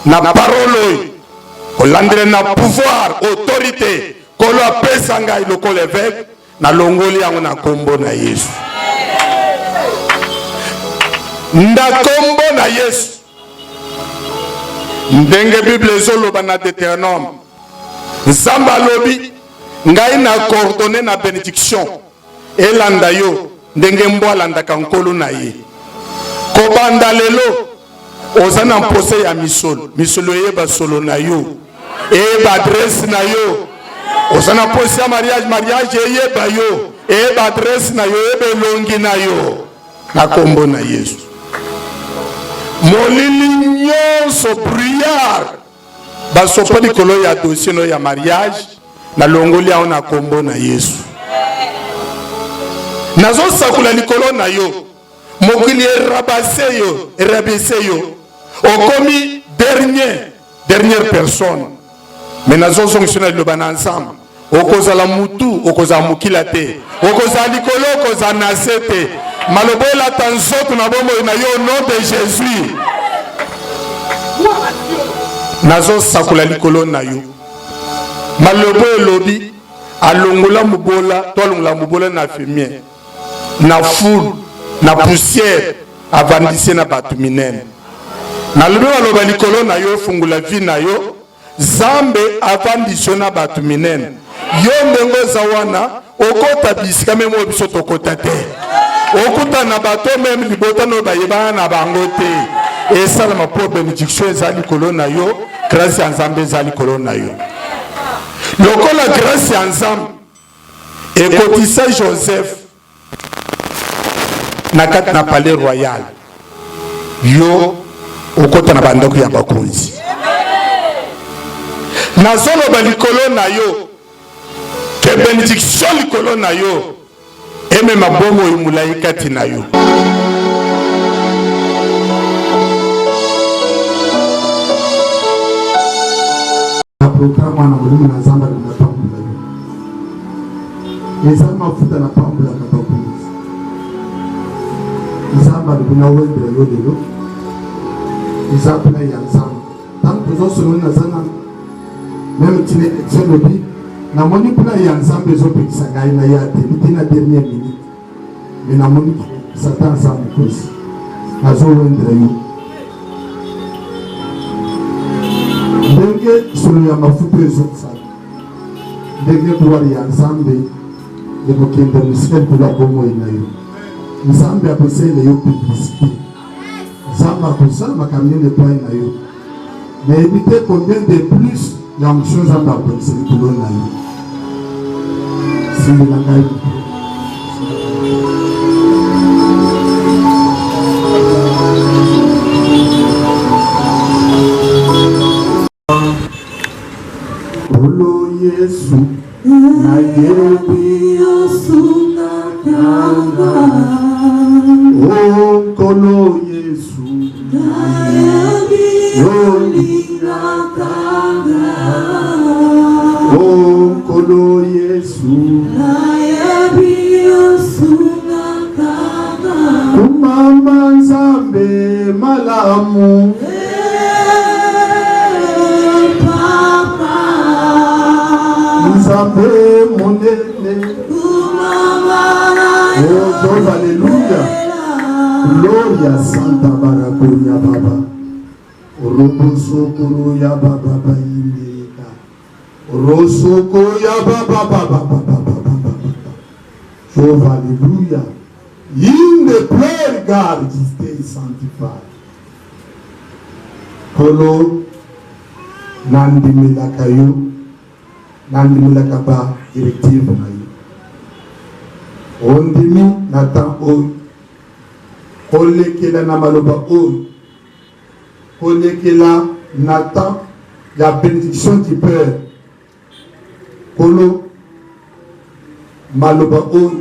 na parole kolandre na pouvoir autorité kolo apesa ngai lokolo évêque na longoli yango na kombo na Yesu. Nda kombo na Yesu ndenge Bible ezoloba na Deutéronome Nzambe alobi ngai na coordonné na bénédiction elanda yo ndenge mbo alandaka nkolo na ye. Kobanda lelo oza na mpose ya misolo eyeba solo na yo, eyeba adresse na yo. Oza na mpose ya mariage eyeba yo, eyeba adresse na yo, eyeba elongi na yo na kombo na Yesu. Molili nyonso prière basopa likolo ya dossier no ya mariage na longoli yango na kombo na Yesu. Nazo sakula likolo na yo mokili erabase yo okomi dernière personne. Mais nazo fonctionner le ensemble okozala mutu okozala mukila te okozala likolo okozala na sete malobola tanzoto na bombo na yo au nom de Jésus. Nazo sakula likolo na yo malobo elobi alongola mubola to alongola mubola na fumier na foule na poussière avandise na batu minene na lobi aloba likolo na yo fungula vie na yo Zambe avandise na batu minene yo ndengo za wana okota bisika memo biso tokota te okuta na bato meme libota no bayeba na bango te esala ma po bénédiction ezali likolo na yo grâce ya Nzambe ezali likolo na yo lokola grâce ya Nzambe ekotisa Joseph na kati na palais royal yo okota na bandako ya bakonzi nazoloba likolo na yo ke bénédiction likolo na yo eme mabomo imulai kati na yo. Programme wana mulimo na Nzambe na pambula yo ezali mafuta na pambula na bakonzi Nzambe alibuna wendela yo lelo eza mpona ya Nzambe ntango tozosolola na zana meme tine exolobi namoni mpona ya Nzambe ezopekisa ngai na ya te miti na dernière minute me namoni Satan aza mokosi azowendela yo ndenge solo ya mafuta ezokisala ndenge gloire ya Nzambe ekokende mosika likolo ya bomoi na yo. Nzambe akosala yo publicité, Nzambe akosala makambo nettoyé na yo. Mais évitez combien de plus ya onction Nzambe akosala likolo na yo. Simbela ngai Olo Yesu na yebi osuna kanga O kolo Yesu na yebi osuna kanga O kolo Yesu na yebi osuna kanga Kumama Nzambe malamu Nzambe monene Oh Dieu, alléluia Gloria Santa Barakoya Baba Robosokoro ya Baba Baimeka Rosoko ya Baba Baba Dieu, alléluia In the prayer God is stay sanctified Kolo Nandimila Kayo Nandimila Kaba directive na yo Ondimi na temps oyo kolekela na maloba oyo kolekela na temps ya bénédiction du Père Kolo maloba oyo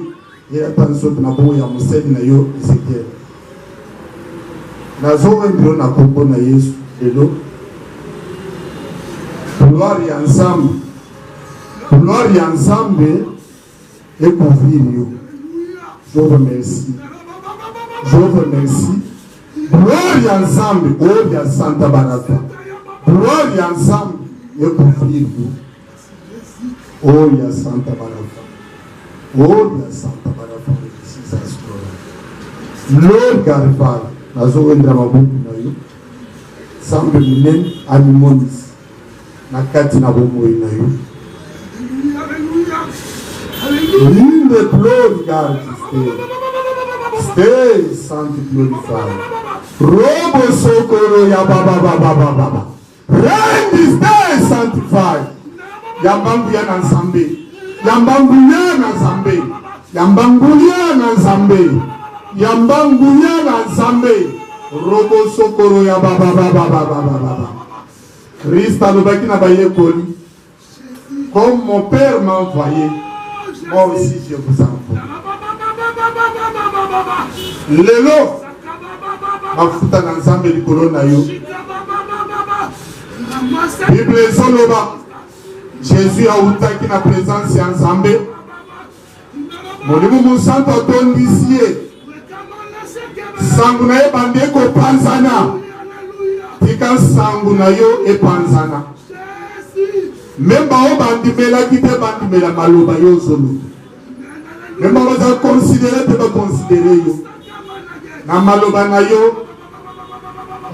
eyatanso na bongo ya mosali na yo Ezekiel. Nazowendiro na kombo na Yesu lelo. Gloire ya Nzambe. Gloire ya Nzambe couvrir yo. Je vous remercie. Je vous remercie. Gloire ya Nzambe oyo ya Santa Baraka. Gloire ya Nzambe couvrir yo. Oh ya Santa Baraka. Oh ya Santa Baraka. Lord Garfal. Nazowendra mabuku na yo. Sambe minene animonis. Na kati na bomoi na yo. In the glory, God, stay, Saint glorified. Robo sokoro ya baba. Reign this day sanctified. Yambangu ya na Nzambe. Yambangu ya na Nzambe. Yambangu ya na Nzambe. Yambangu ya na Nzambe. Robo sokoro ya baba. Christ a lobaki na bayekoli. Comme mon père m'a envoyé, moi aussi je vous envoie. Lelo, mafuta na Nzambe likolo na yo. Bible ezoloba, Jésus a utaki na présence ya Nzambe. Molimo musantu atondisi ye. Sangu na ye bande kopanzana. Tika sangu na yo epanzana. Même si bandimela qui te bandimela maloba yo zolo. Même si on va considérer te va considérer yo. Na maloba na yo.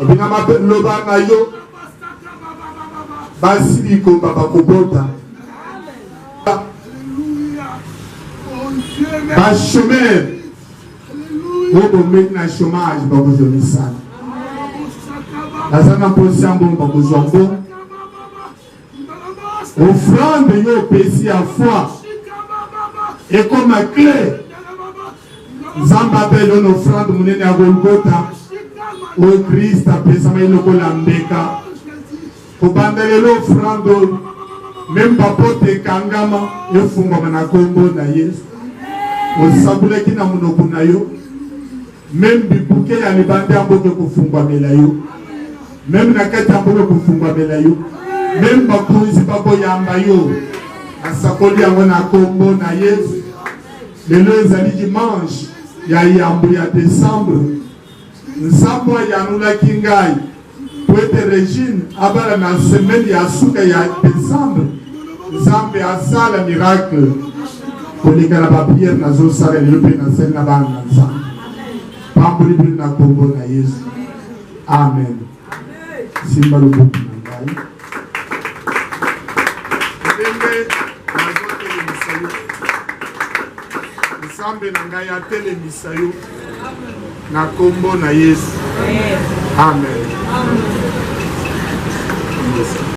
Ebina maloba na yo. Basi ko baba kobota. Ba chemin. Obo met na chômage ba ko jomisa. Azana position bon ba ko jombo. Offrande yo pesi à foi et comme à clé Zamba belle une offrande munene à Golgotha au Christ a pesa mai loko lambeka ko bandele l'offrande même pas pote kangama e funga na kombo na Yesu o sabule kina munoko na yo même bibuke ya libande amboke kufungwa mela yo même na kati amboke kufungwa mela yo même bakonzi bakoyamba yo asakoli yango na kombo na Yesu lelo ezali dimanche ya yambo ya décembre Nzambe yanulaki ngai po ete Regine abala na semaine ya suka ya décembre Nzambe asala miracle koleka na bapriere nazosala lelo mpe na sene na bana na Nzambe pamboli bino na kombo na Yesu amen. Simba loboko na ngai Nzambe na ngai atelemisa yo na kombo na Yesu amen.